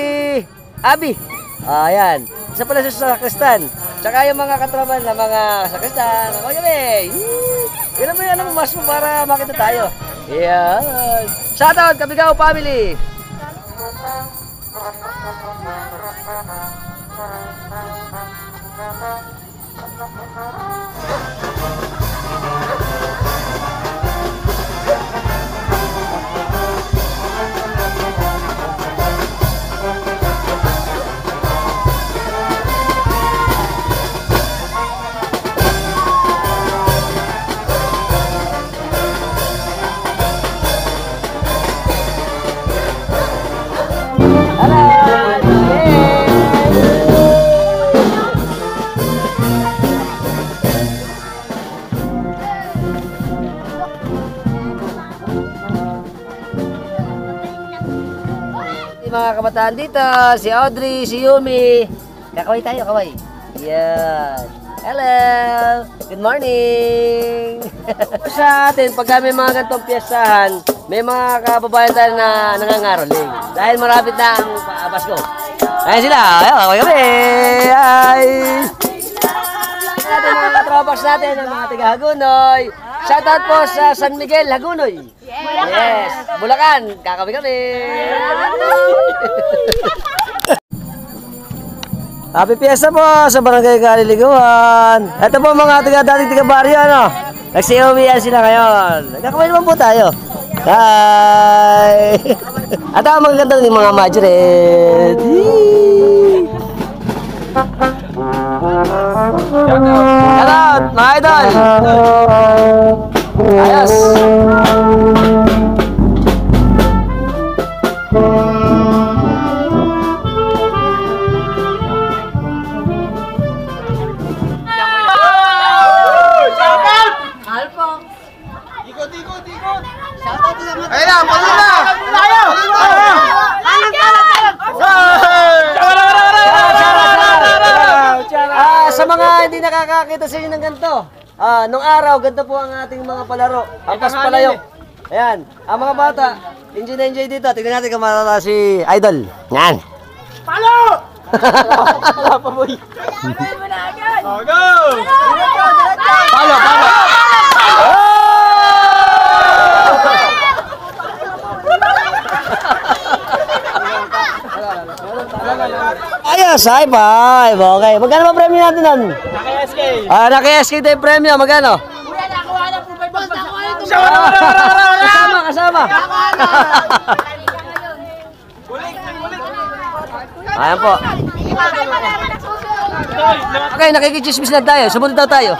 Abi. Ayan. Isa pala sa sakristan. Tsaka yung mga katraban na mga sakristan. Ako kami. Ilan mo yung mas mo para makita tayo. Ayan. Shoutout, Kabigaw family. ating mga kabataan dito. Si Audrey, si Yumi. Kakaway tayo, kaway. Yan. Hello! Good morning! Sa atin, pagka may mga ganitong piyasahan, may mga kababayan tayo na nangangaroling. Dahil marapit na ang Pasko. Ayan sila. Ayan kami. Ay! Ating mga katropas natin, ang mga taga Hagunoy. Shoutout po sa San Miguel, Hagunoy. Yes! Bulacan, kakami kami. Happy Fiesta po sa Barangay Kaliligawan. Ito po mga dating taga-baryo, ano? Nagsiuwian sila ngayon. Nagkakamay naman po tayo. Hi! At ang magaganda ng mga majoret. Shoutout, mga idol! Ayos! Ayun na, palo na! Tayo! Sa mga hindi nakakakita sa inyo ng ganito, nung araw, ganito po ang ating mga palaro. Ang paspalayok. Ayan, ang mga bata, enjoy na enjoy dito. Tignan natin kung matata si Idol. Yan. Palo! Wala pa, boy. Oh, go! Palo, palo! Ayos, high five. Okay, magkano ba premyo natin nun? Naka-SK. Naka-SK tayo premyo, magkano? Kuya, nakuha na po 500. Kasama. Ayan po. Okay, nakikichismis na tayo. Sumunod daw tayo.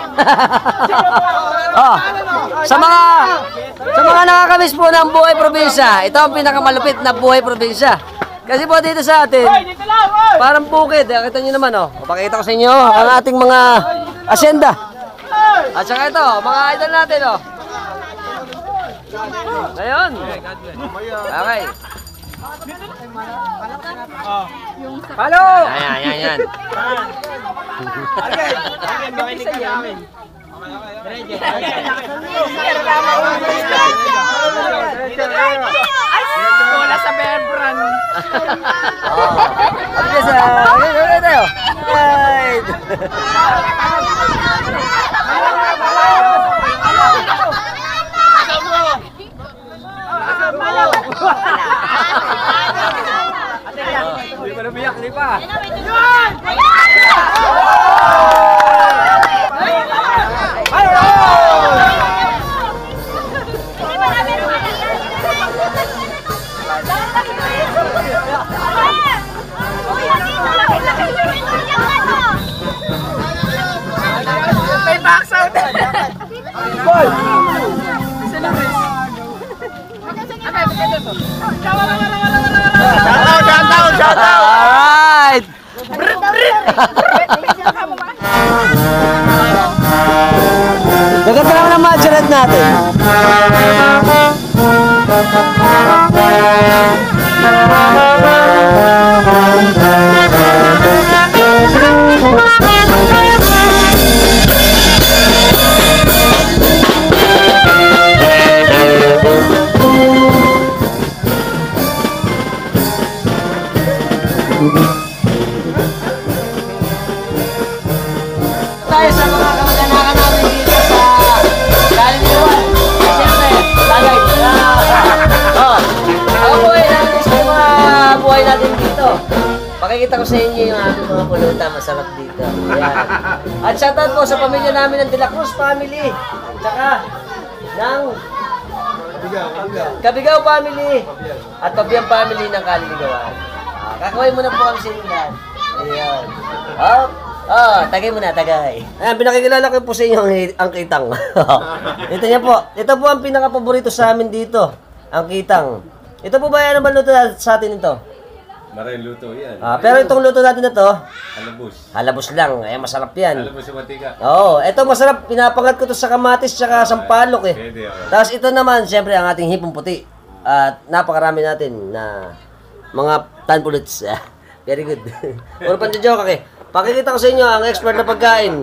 Sa mga nakakamiss po ng buhay probinsya, ito ang pinakamalupit na buhay probinsya. Kasi po dito sa atin, parang bukid. Kita nyo naman, Pakita ko sa inyo ang ating mga asyenda. At saka ito, mga idol natin, Ngayon. Okay. Palo! Ayan. Wala sa Berbran. Okay tayo. Right. Hindi pa nabiyak, hindi pa. May box out. Boy! Shout out! Alright! Gaganda naman ang majoret natin. Tayo sa mga kamag-anakan namin dito sa Kaliligawan. Siyempre, tagay. Ako po ay natin sa mga buhay natin dito. Pakikita ko sa inyo yung aming mga pulutan. Masarap dito. Ayan. At shoutout po sa pamilya namin ng De La Cruz family. Tsaka ng Cabigaw family. At Pabiang family ng Kaliligawan. Kakaway muna po kami sa inyo lahat. Ayan. Tagay muna, tagay. Ayan, pinakikilala ko po sa inyo ang kitang. Ito niya po. Ito po ang pinaka-paborito sa amin dito. Ang kitang. Ito po ba yan ang luto sa atin ito? Maraming luto yan. Pero itong luto natin na to, Halabos. halabos lang. Masarap yan. Halabos sa mantika. Oo, ito masarap. Pinapangat ko to sa kamatis tsaka sampalok Pwede, okay. Tapos ito naman, siyempre, ang ating hipong puti. At napakarami natin na mga tanpuluts. Very good. Puro panjojoke kake. Pakikita ko sa inyo ang expert na pagkain.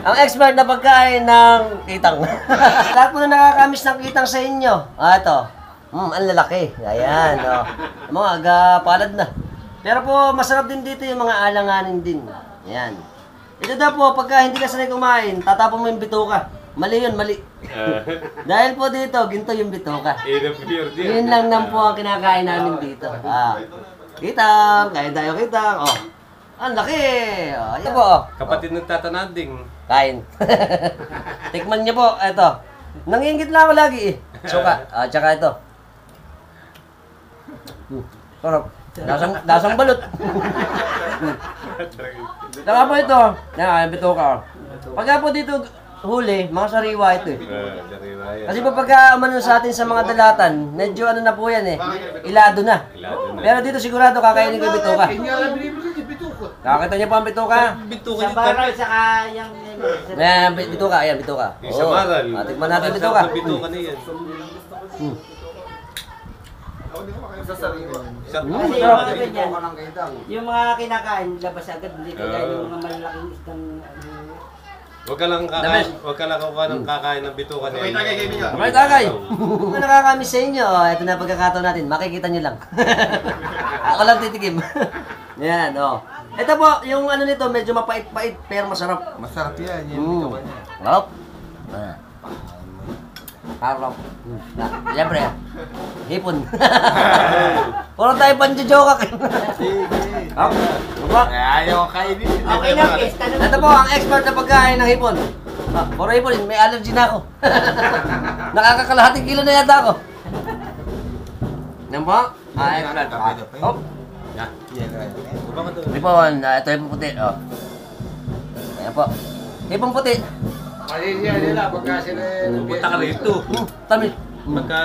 Ang expert na pagkain ng kitang. Lahat po na nakakamiss ng kitang sa inyo. Ito. Ang lalaki. Ayan, mga palad na. Pero po, masarap din dito yung mga alanganin din. Ayan. Ito daw po, pagka hindi ka sanay kumain, tatapon mo yung bituka. Mali yun, mali. Dahil po dito, ginto yung bituka. Yun lang nang po ang kinakain namin dito. Kitang, kain tayo kitang. Ang laki! Ayan po. Kapatid ng tatanading. Kain. Tikman niyo po, eto. Nangingit lang ako lagi Suka. Tsaka ito. Sarap. Lasang balot. Saka po ito. Yan, bituka. Pagka po dito huli, mga sariwa ito Kasi po pagka umano sa atin sa mga dalatan, medyo ano na po yan ilado na. Pero dito sigurado kakainin ko yung bituka. Nakakita niyo po ang bituka? Sa baral, saka yung... Ayan, bituka. Ayan, bituka. Sa baral. Tikman natin bituka. Bituka na yan. Yung mga kinakain, labas agad dito dahil yung mga malalaking isang... Huwag ka lang kukuha ng kakain ng bituka niya. Kamay tagay! Kung nakakamiss sa inyo, ito na pagkakataon natin, makikita nyo lang. Ako lang titikim. Yan, Ito po, yung ano nito, medyo mapait-pait, pero masarap. Masarap yan, yung bituka niya. Harap. Harap. Siyempre, hipon. Puro tayo panjojoka. Sige. Ayaw kainin. Okay lang, pista na. Ito po, ang expert na pagkain ng hipon. Puro hipon, may allergy na ako. Nakakakalahating kilo na yata ako. Yan po, expert. Hipon, ito yung puti. Ayan po. Hipon puti. Malilya nila pagka sila... Pupunta ka rito. Tamis. Pagka...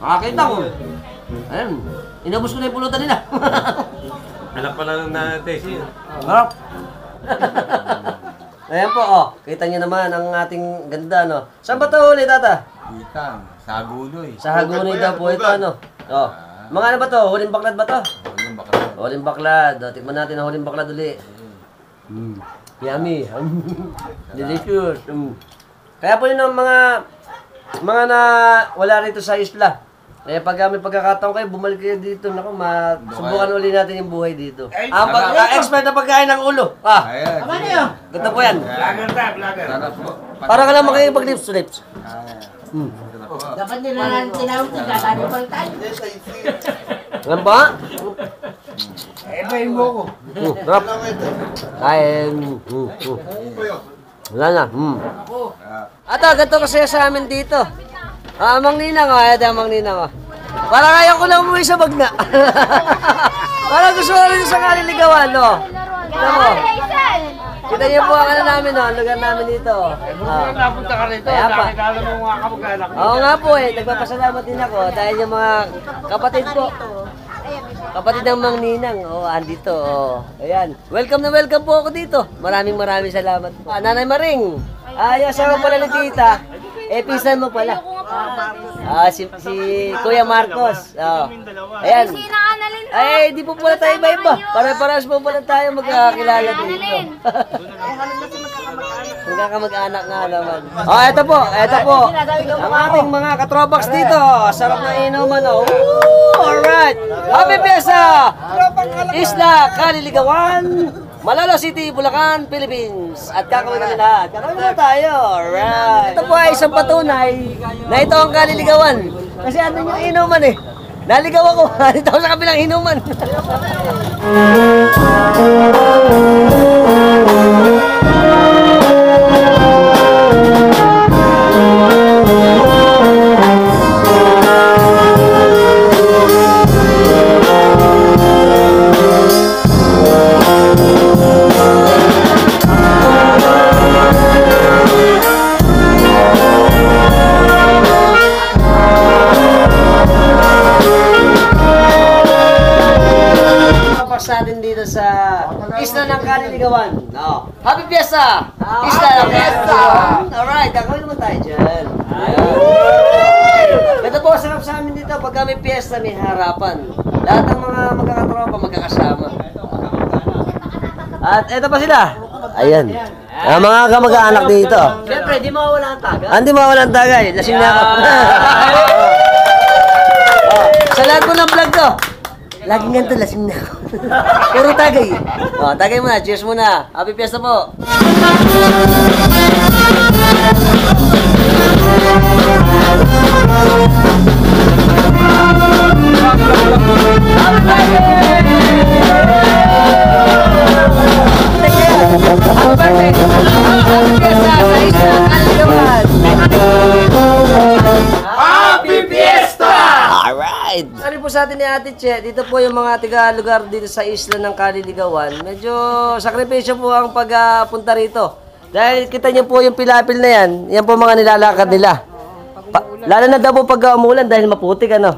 Nakakita ko. Ayan. Inubos ko na yung pulutan nila. Anak pa lang na tesi. Harap. Ayan po, kita niyo naman ang ating ganda, Saan ba ito huli, tata? Kitang, sa Hagunoy. Sa Hagunoy daw po ito, Mga ano ba to? Huling baklad ba to? Huling baklad. Huling baklad. Tikman natin ang huling baklad uli. Yummy. Delicious. Kaya po yun ang mga na wala rito sa isla. Kaya pag may pagkakataon kayo, bumalik kayo dito. Subukan uli natin yung buhay dito. Ang expert na pagkain ng ulo. Ayan. Ano yun? Ganda po yan. Sarap po. Para ka lang makikipag-lips to lips. Dapat nila lang tinawag na gagano pa tayo. Alam ba? Ibahin mo ko. Sarap. Kain. Wala na. Ato, ganito kasi sa amin dito. Mang Ninang, ito ang Mang Ninang. Parang ayaw ko lang umuwi sa Bagna. Parang gusto ko rin sa kaliligawan, Kita mo? Kita niyo po ang ano namin, ang lugar namin dito. Napunta ka rito, Kaya pa. nakilala mo mga kamag-anak mo. Oo nga po nagpapasalamat din ako dahil yung mga kapatid ko. Kapatid ng Mang Ninang, andito, Ayan. Welcome na welcome po ako dito. Maraming salamat po. Nanay Maring, yung asawa pala ng tita, pinsan mo pala. Si Kuya Marcos. Ayan. Ay, di po pala tayo iba-iba. Para-paras po pala tayo magkakilala dito. Magkakamag-anak nga naman. Ito po. Ang ating mga katropax dito. Sarap na inuman, Alright. Happy Fiesta! Isla Kaliligawan, Malalo City, Bulacan, Philippines. At kakawin namin lahat. Kakawin na tayo. Alright. Ito po ay isang patunay na ito ang kaliligawan. Kasi ano yung inuman Naligaw ako. Dito ako sa kabilang inuman. Natin dito sa Isla ng Kaliligawan. Happy Fiesta! Isla ng Kaliligawan. Alright, kakawin naman tayo dyan. Ito po, sarap sa amin dito. Pagka may fiesta, may harapan. Lahat ng mga magkakatropa, magkakasama. At eto pa sila. Ayan. Ang mga kamag-anak dito. Siyempre, di mawawala ang taga. Hindi mawala ang tagay. Lasing na ako. Oh, sa lahat ko ng vlog to, laging ganito, lasing na ako. Puro tagay. Oh, tagay muna. Cheers muna. Happy Fiesta po. Happy Fiesta! Alright! Sorry po sa atin ni Ate Che, dito po yung mga tiga-lugar dito sa isla ng Kaliligawan. Medyo sakripisyo po ang pagpunta rito. Dahil kita niyo po yung pilapil na yan po mga nilalakad nila. Lalo na daw po pag umulan dahil maputik ano.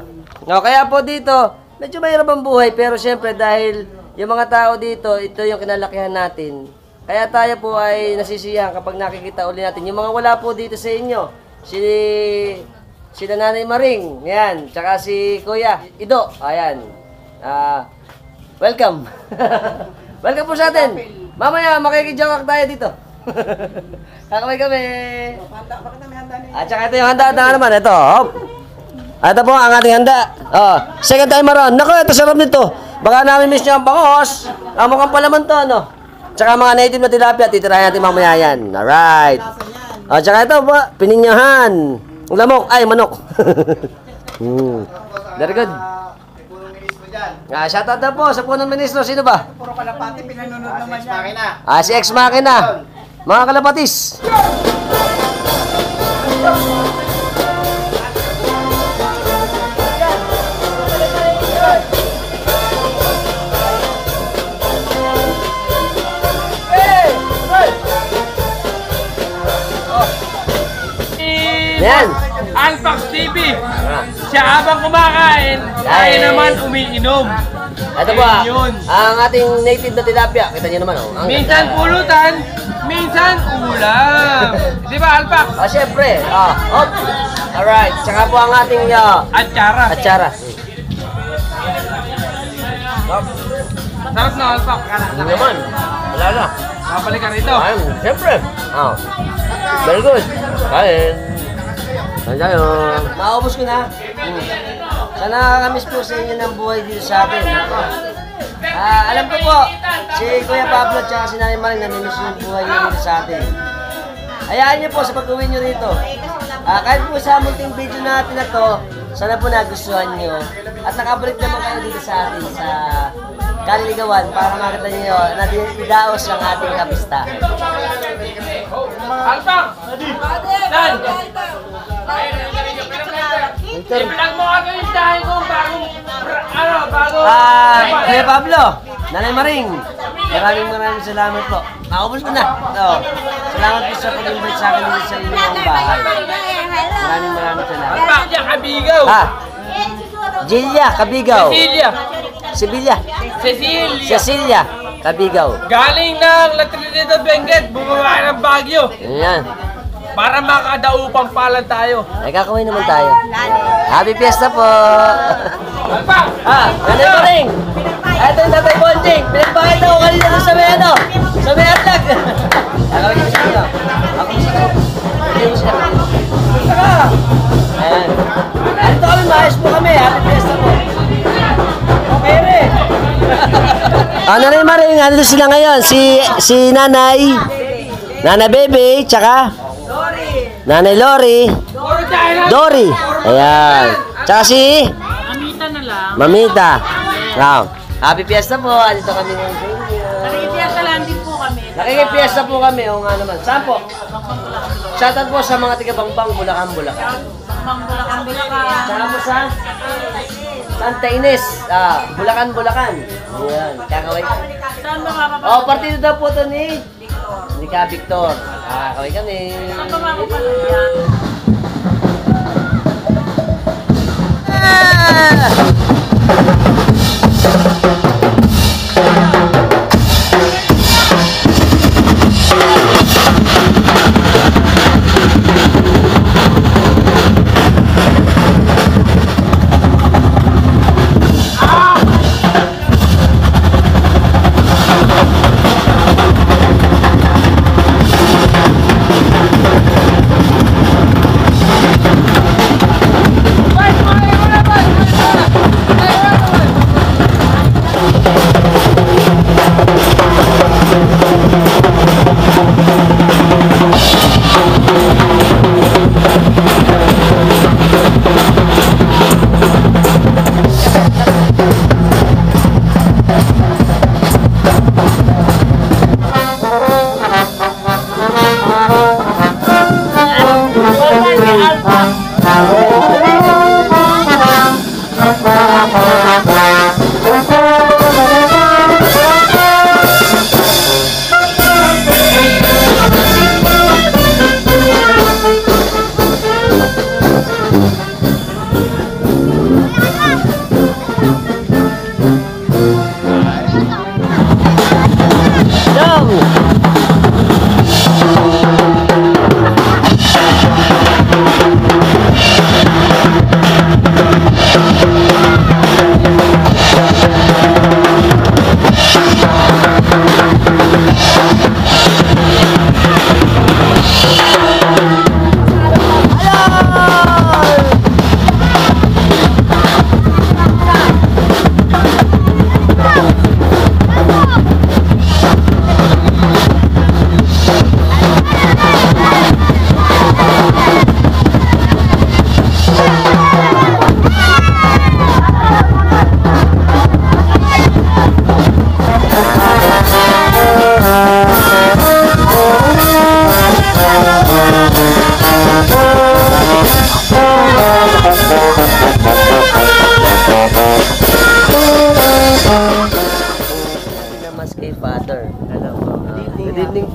No, kaya po dito, medyo mahirap ang buhay pero syempre dahil yung mga tao dito, ito yung kinalakihan natin. Kaya tayo po ay nasisiyahan kapag nakikita uli natin. Yung mga wala po dito sa inyo, si Nanay Maring, yan, tsaka si Kuya Ido, ayan. Welcome. Welcome po sa atin. Mamaya makikijawak tayo dito. Kakaway kami. At saka ito yung handa na naman, ito. Hop. Ito po ang ating handa. Second time around. Naku, ito sarap nito. Baka namin miss nyo ang bangos. Mukhang palaman to, ano. Tsaka mga native na tilapia, titirahin natin mamaya yan. Alright. Tsaka ito, pininyahan. Lamok, ay manok. Very good. Shoutout na po sa punong ministro. Sino ba? Puro kalapati, pinanunod naman yan. Si Ex Machina. Mga kalapatis. Yan. Alpax TV. Siya habang kumakain, tayo naman umiinom. Ito ba? Yun. Ang ating native na tilapia. Kita niyo naman, oh. Minsan pulutan, minsan ulam. Di ba, Alpax? Syempre. Hop. Alright. Tsaka po ang ating Atsara. atsara. Sarap na, Alpax. Hindi naman. Wala na. Kapalik ka rito. Ayun, syempre. Very good. Kain. Kain tayo. Maubos ko na. Sana nakakamiss po sa inyo ng buhay dito sa atin. Alam ko po, si Kuya Pablo at si Nanay Maring namimiss yung buhay nyo dito sa atin. Hayaan nyo po sa pag-uwi nyo rito. Kahit po sa munting video natin na to, sana po nagustuhan nyo. At nakabalik naman kayo dito sa atin sa Kaliligawan para makita nyo na idaos ang ating kapista. Alpax! Dan! I-vlog mo ako yung dahil kong bagong... Kuya Pablo, Nanay Maring, maraming salamat po. Naubos ko na. Salamat po sa pag-invite sa akin dito sa inyong bahay. Maraming salamat. Alpax, diya, Kabigaw! Jilia, Kabigaw. Cecilia. Cecilia, Kabigaw. Galing ng La Trinidad Benguet, bumaba ng Baguio. Ayan. Para makadaupang palan tayo. Ay, kakawin naman tayo. Happy Fiesta po! Alpax! Nanay Maring! Ito yung Tatay Bonjing. Pinagpakita ko kanina doon sa may ano. Sa may atlag. Kakawin naman siya. Ako siya. Hindi mo siya. Saka! Ayan. Ito kami, maayos po kami. Happy Fiesta po. Okay rin. Nanay Maring, ano sila ngayon? Si Nanay. Nanay Bebe, tsaka? Nanay Lori. Dory. Ayan. Tsaka si? Mamita na lang. Mamita. Happy Fiesta po. Dito kami ngayon sa inyo. Nakikipiesta lang din po kami. Nakikipiesta po kami. O nga naman. Saan po? Shoutout po sa mga tiga-Bangbang, Bulacan. Bulacan. Saan po sa? Santa Ines. Bulacan. Ayan. Kakaway. Saan ba mapapasok? Partido daw po ito ni Victor. Kaway kami. Saan ba mapapasok yan?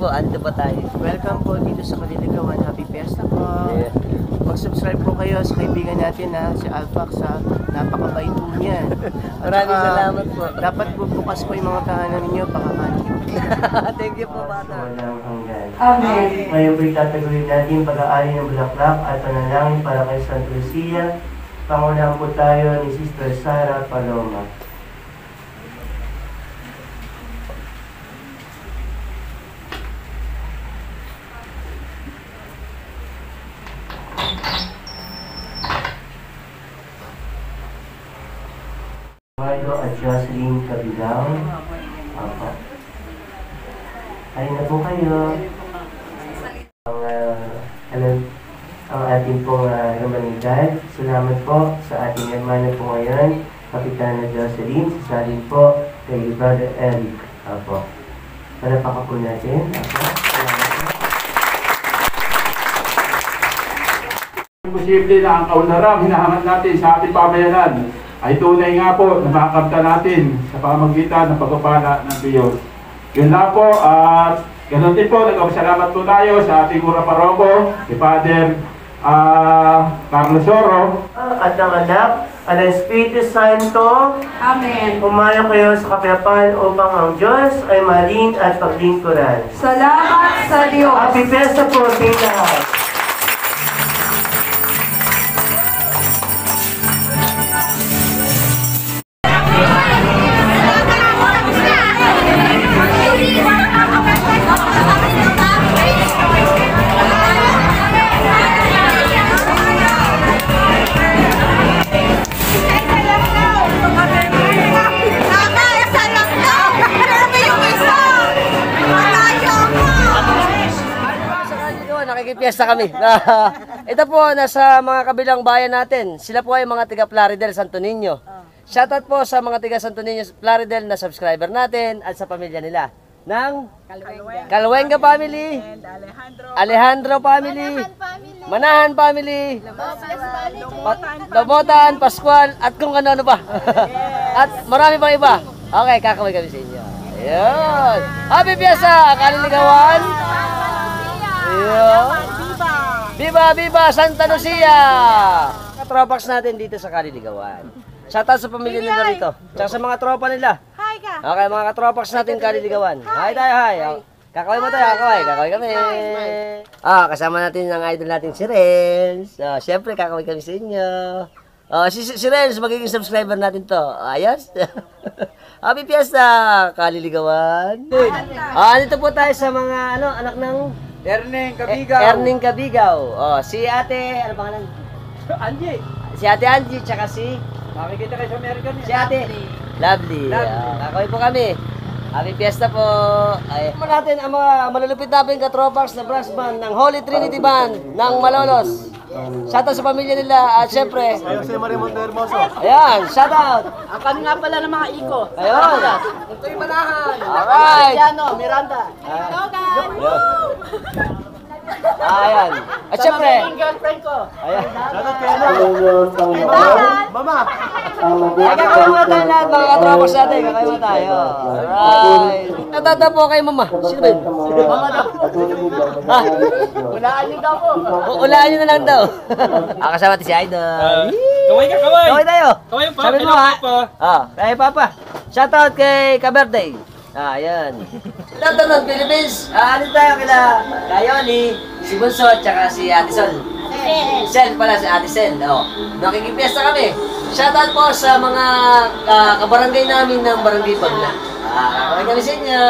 po, andito po tayo. Welcome po dito sa Kaliligawan. Happy Fiesta po. Yeah. Mag-subscribe po kayo sa kaibigan natin na si Alfax sa napakabait po niyan. At Maraming saka, salamat po. Dapat po bukas po yung mga tahanan ninyo, pakakanin. Thank you po, bata. Walang hanggan. Amen. Ngayon po'y tatagurin natin pag-aari ng bulaklak at panalangin para kay Santa Lucia. Pangunahan po tayo ni Sister Sara Paloma. Eduardo at Jocelyn Cabilao. Opo. Ayun na po kayo. Ang ating pong humanidad. Salamat po sa ating hermano po ngayon, Kapitana Jocelyn. Sasalin po kay Brother Eric. Opo. Palapaka po natin. Opo. Salamat po. Posible na ang kaunarang hinahangat natin sa ating pamayanan ay tunay nga po na makakamta natin sa pamamagitan ng pagpapala ng Diyos. Yun lang po at ganoon din po, nagpapasalamat po tayo sa ating mura paroko, si Father Carlos Oro. At ang anak, at ang Espiritu Santo, Amen. pumayo kayo sa kapayapaan upang ang Diyos ay mahalin at paglingkuran. Salamat sa Diyos. Happy Fiesta po sa inyo lahat. Nakikipiesta kami. Ito po, nasa mga kabilang bayan natin. Sila po ay mga taga Plaridel, Santo Niño. Shoutout po sa mga taga Santo Niño, Plaridel na subscriber natin at sa pamilya nila. Ng Calwenga family, Alejandro family, Manahan family, Labotan, Pascual, at kung ano-ano pa. At marami pang iba. Okay, kakaway kami sa inyo. Ayun. Happy Fiesta, Kaliligawan. Viva, viva Santa Lucia! Katropax natin dito sa Kaliligawan. Shoutout sa pamilya nila rito. Tsaka sa mga tropa nila. Hi ka. Okay, mga katropax natin Kaliligawan. Hi tayo, hi. Kakaway mo tayo, kakaway kami. Kasama natin ang idol natin si Renz. Siyempre, kakaway kami sa inyo. Si Renz, magiging subscriber natin to. Ayos? Happy Fiesta, Kaliligawan. Dito po tayo sa mga anak ng Erning Cabigaw. Si ate, ano pangalan? Angie. Si ate Angie, tsaka si Makikita kayo sa American. si ate Lovely. Kakaway po kami. Happy Fiesta po. Ay, natin ang mga malulupit natin katropax na brass band ng Holy Trinity Band ng Malolos. Shoutout sa pamilya nila at syempre Si Marimundo Hermoso. ayan, shoutout. Ang kami nga pala ng mga iko. Ayun. Ito yung manahan. Alright. Miranda. Ayan. At syempre, Yung girlfriend ko. ayan. Mama! Ay, kakawin mo tayo lahat, mga katropax natin. Kakawin mo tayo. Alright. Natata po kay mama. Sino ba yun? Mama daw. Ulaan niyo daw po. Ulaan nyo na lang daw. Kasama natin si Idol. Kaway ka, kaway. Kaway tayo. Kaway pa, Sabi mo hello, ha. Papa. Kay Papa. Shoutout kay Ka-birthday. Ayan. Shoutout ng Philippines. Ano tayo kila Kayoli, si Bunso, at saka si Ate Sol. Sel pala, si Ate Sel. Nakikipiesta kami. Shoutout po sa mga kabarangay namin ng Barangay Bagna. Kaway kami sa inyo.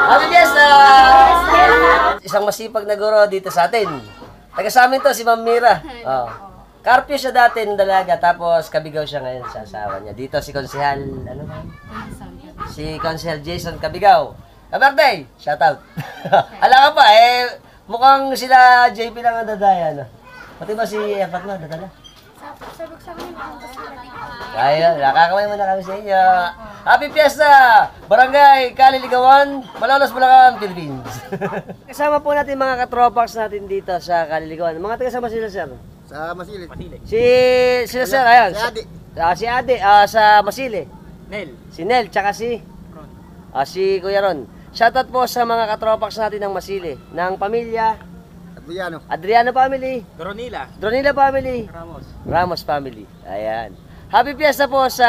Happy Fiesta! Isang masipag na guro dito sa atin. Taga sa amin to, si Ma'am Mira. Karpyo siya dati ng dalaga, tapos kabigaw siya ngayon sa asawa niya. Dito si Konsehal, ano ba? Si Konsehal Jason Kabigaw. Ka-birthday! Shoutout. Ala ka pa, mukhang sila JP lang ang dadaya, no? Pati ba si Epat na, dadala? Kaya, nakakaway mo na kami sa inyo. Happy Fiesta! Barangay Kaliligawan, Malolos, Bulacan, Philippines. Kasama po natin mga katropax natin dito sa Kaliligawan. Mga taga-sama sila, sir? Sa Masilit. Sila, sir, ayan. Si Ate. Si Ate, sa Masili. Nel. Si Nel, tsaka si Kuya Ron. shoutout po sa mga katropax natin ng Masili, ng pamilya Adriano family, Dronila family, Ramos family. Ayan. Happy Fiesta po sa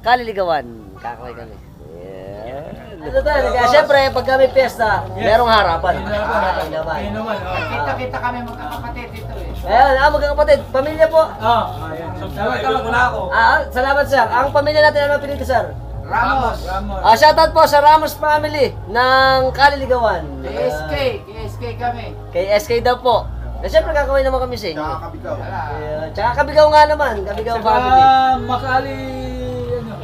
Kaliligawan. Kakaway kami. Ayan. Ito tayo, kaya syempre, pag kami fiesta, merong harapan. Kita-kita kami magkakapatid dito eh. Ayan, magkakapatid. Pamilya po. Salamat sir. Ang pamilya natin, ano pinito sir? Ramos. Shoutout po sa Ramos family ng Kaliligawan. KSK kami. Kay SK daw po. Siyempre kakawin naman kami sa inyo. Tsaka Kabigaw nga naman. Kabigaw family. Makali, ano?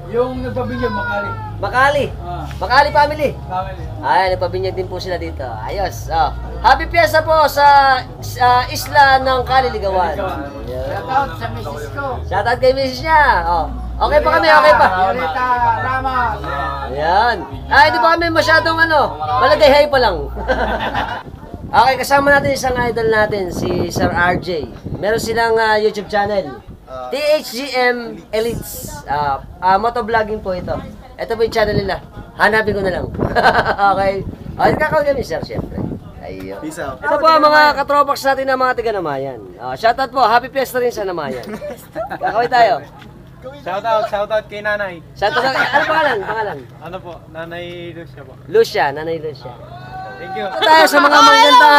Yung nagpabinyag, Makali. Makali family. Ay, nagpabinyag din po sila dito. Ayos. Happy Fiesta po sa isla ng Kaliligawan. Shoutout sa misis ko. Shoutout kay misis niya. Okay pa kami, okay pa. Violeta Ramos. Ayan. Hindi pa kami masyadong malagay pa lang. Okay, kasama natin isang idol natin, si Sir RJ. Meron silang YouTube channel. THGM Elites. Motovlogging po ito. Ito po yung channel nila. Hanapin ko na lang. Okay. Kakawin kami, sir, syempre. Ayun. Peace out. Ito po ang mga katropax natin ng mga taga-Namayan. Shoutout po. Happy Fiesta rin sa Namayan. Kakawin tayo. Shoutout kay Nanay. Shoutout. Ano pangalan? Ano po? Nanay Lucia po. Nanay Lucia. Thank you. Ito tayo sa mga maganda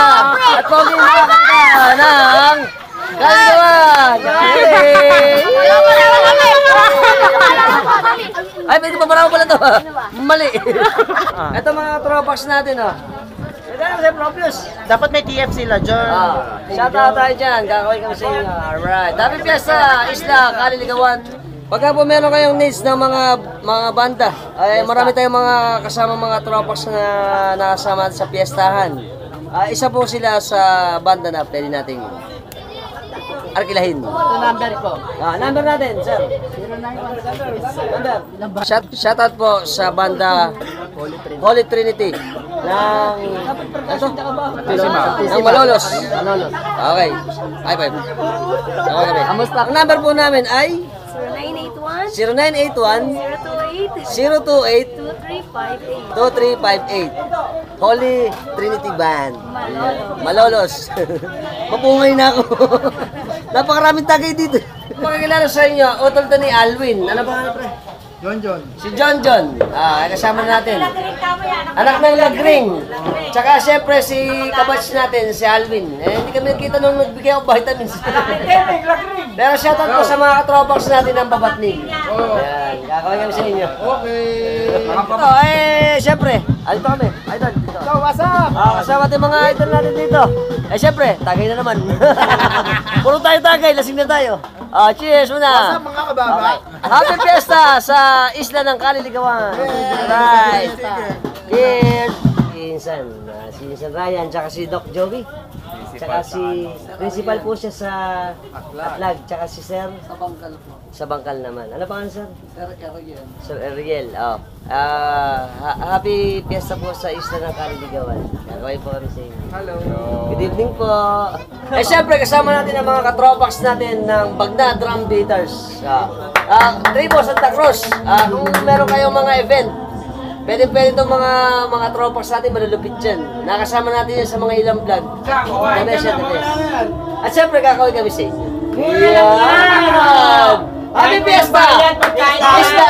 at poging nakakanta ng Kaliligawan. Ay, pwede pa marami pala ito. Mali. Ito mga tropax natin, Dapat may TF sila, John. Shoutout tayo dyan. Kakawin kami sa inyo. Alright. Happy Fiesta, Isla, Kaliligawan. Pagka po meron kayong needs ng mga banda, ay marami tayong mga kasama mga tropax na nakasama sa piyestahan. Isa po sila sa banda na pwede nating arkilahin. Ito number ko. Number natin, sir. Number. Shoutout po sa banda Holy Trinity ng Malolos. Okay. High five. Okay. Ang number po namin ay 0981 028 2358 Holy Trinity Band. Malolos. Mapungay na ako. Napakaraming tagay dito. Pakikilala sa inyo, utol to ni Alwin. Ano ba pre? John. Si John. Kasama natin. Anak ng Lagring. Tsaka siyempre si kabatch natin, si Alwin. Hindi kami nakita nung nagbigay ako vitamins. Pero shoutout po sa mga katropax natin ng Babatning. Ayan, kakawin kami sa inyo. Okay. Siyempre, alito kami. Idol, dito. So, what's up? Kasama natin mga idol natin dito. Siyempre, tagay na naman. Puro tayo tagay, lasing na tayo. Cheers muna. What's up mga kababa? Happy Fiesta sa isla ng Kaliligawan. Right. Cheers. Si Insan Ryan, tsaka si Doc Joey. Tsaka si principal po siya sa Atlag. Tsaka si Sir sa Bangkal naman. Ano pangalan, Sir? Sir Ariel. Happy Fiesta po sa isla ng Kaliligawan. Kakawin po kami sa inyo. Hello. Good evening po. Siyempre, kasama natin ang mga katropax natin ng Bagna Drum Beaters. Tribo Santa Cruz. Kung meron kayong mga event, pwede itong mga tropax natin, malulupit dyan. Nakasama natin yan sa mga ilang vlog. At siyempre, kakawin kami sa inyo. Yan! Happy Fiesta! Fiesta!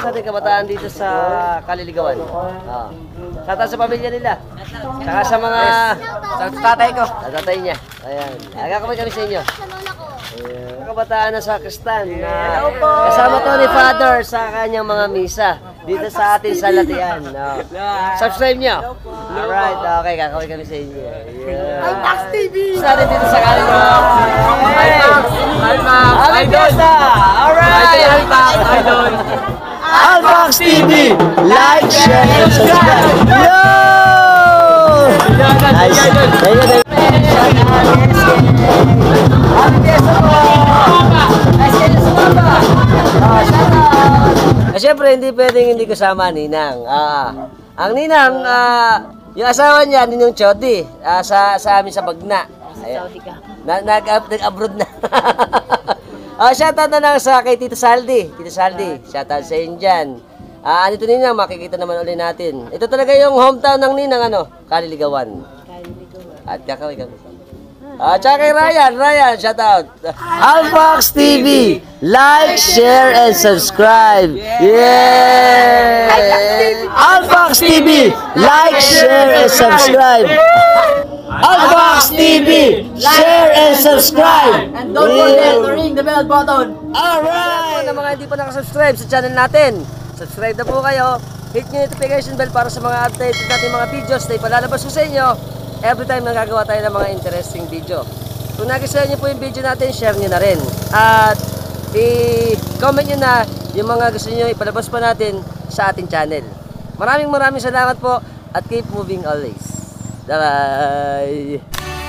Sa ating kabataan dito sa Kaliligawan. Shoutout sa pamilya nila. Saka sa mga... Sa tatay ko. Sa tatay niya. Ayan. Kakawin kami sa inyo. Kabataan na sakristan na kasama to ni Father sa kanyang mga misa dito sa ating salatian. Subscribe nyo. Alright, okay, kakawin kami sa inyo. Ang Tax TV! Sa atin dito sa Kaliligawan. Happy Fiesta! Alright! Idol! Alpax TV! Like, share, and subscribe! Yo! Nice! Happy Fiesta po! Nice kayo sa baba! Siyempre, hindi pwedeng hindi kasama Ninang. Ang Ninang, yung asawa niya, Ninong Chody, sa amin sa Bagna. Nag-abroad na. Shoutout na lang sa kay Tita Saldi. Tita Saldi, shoutout sa inyo dyan. Dito Ninang, makikita naman ulit natin. Ito talaga yung hometown ng Ninang, Kaliligawan. At kakaway kami. Tsaka kay Ryan, shout out. Alfox TV, like, share, and subscribe. Yeah! Alfox TV, like, share, and subscribe. Alfox TV, share, and subscribe. And don't forget to ring the bell button. Alright! Sa mga hindi pa nakasubscribe sa channel natin, subscribe na po kayo. Hit nyo yung notification bell para sa mga updates natin mga videos na ipalalabas ko sa inyo every time na gagawa tayo ng mga interesting video. Kung nagustuhan nyo po yung video natin, share nyo na rin. At i-comment nyo na yung mga gusto nyo ipalabas pa natin sa ating channel. Maraming salamat po at keep moving always. Bye-bye!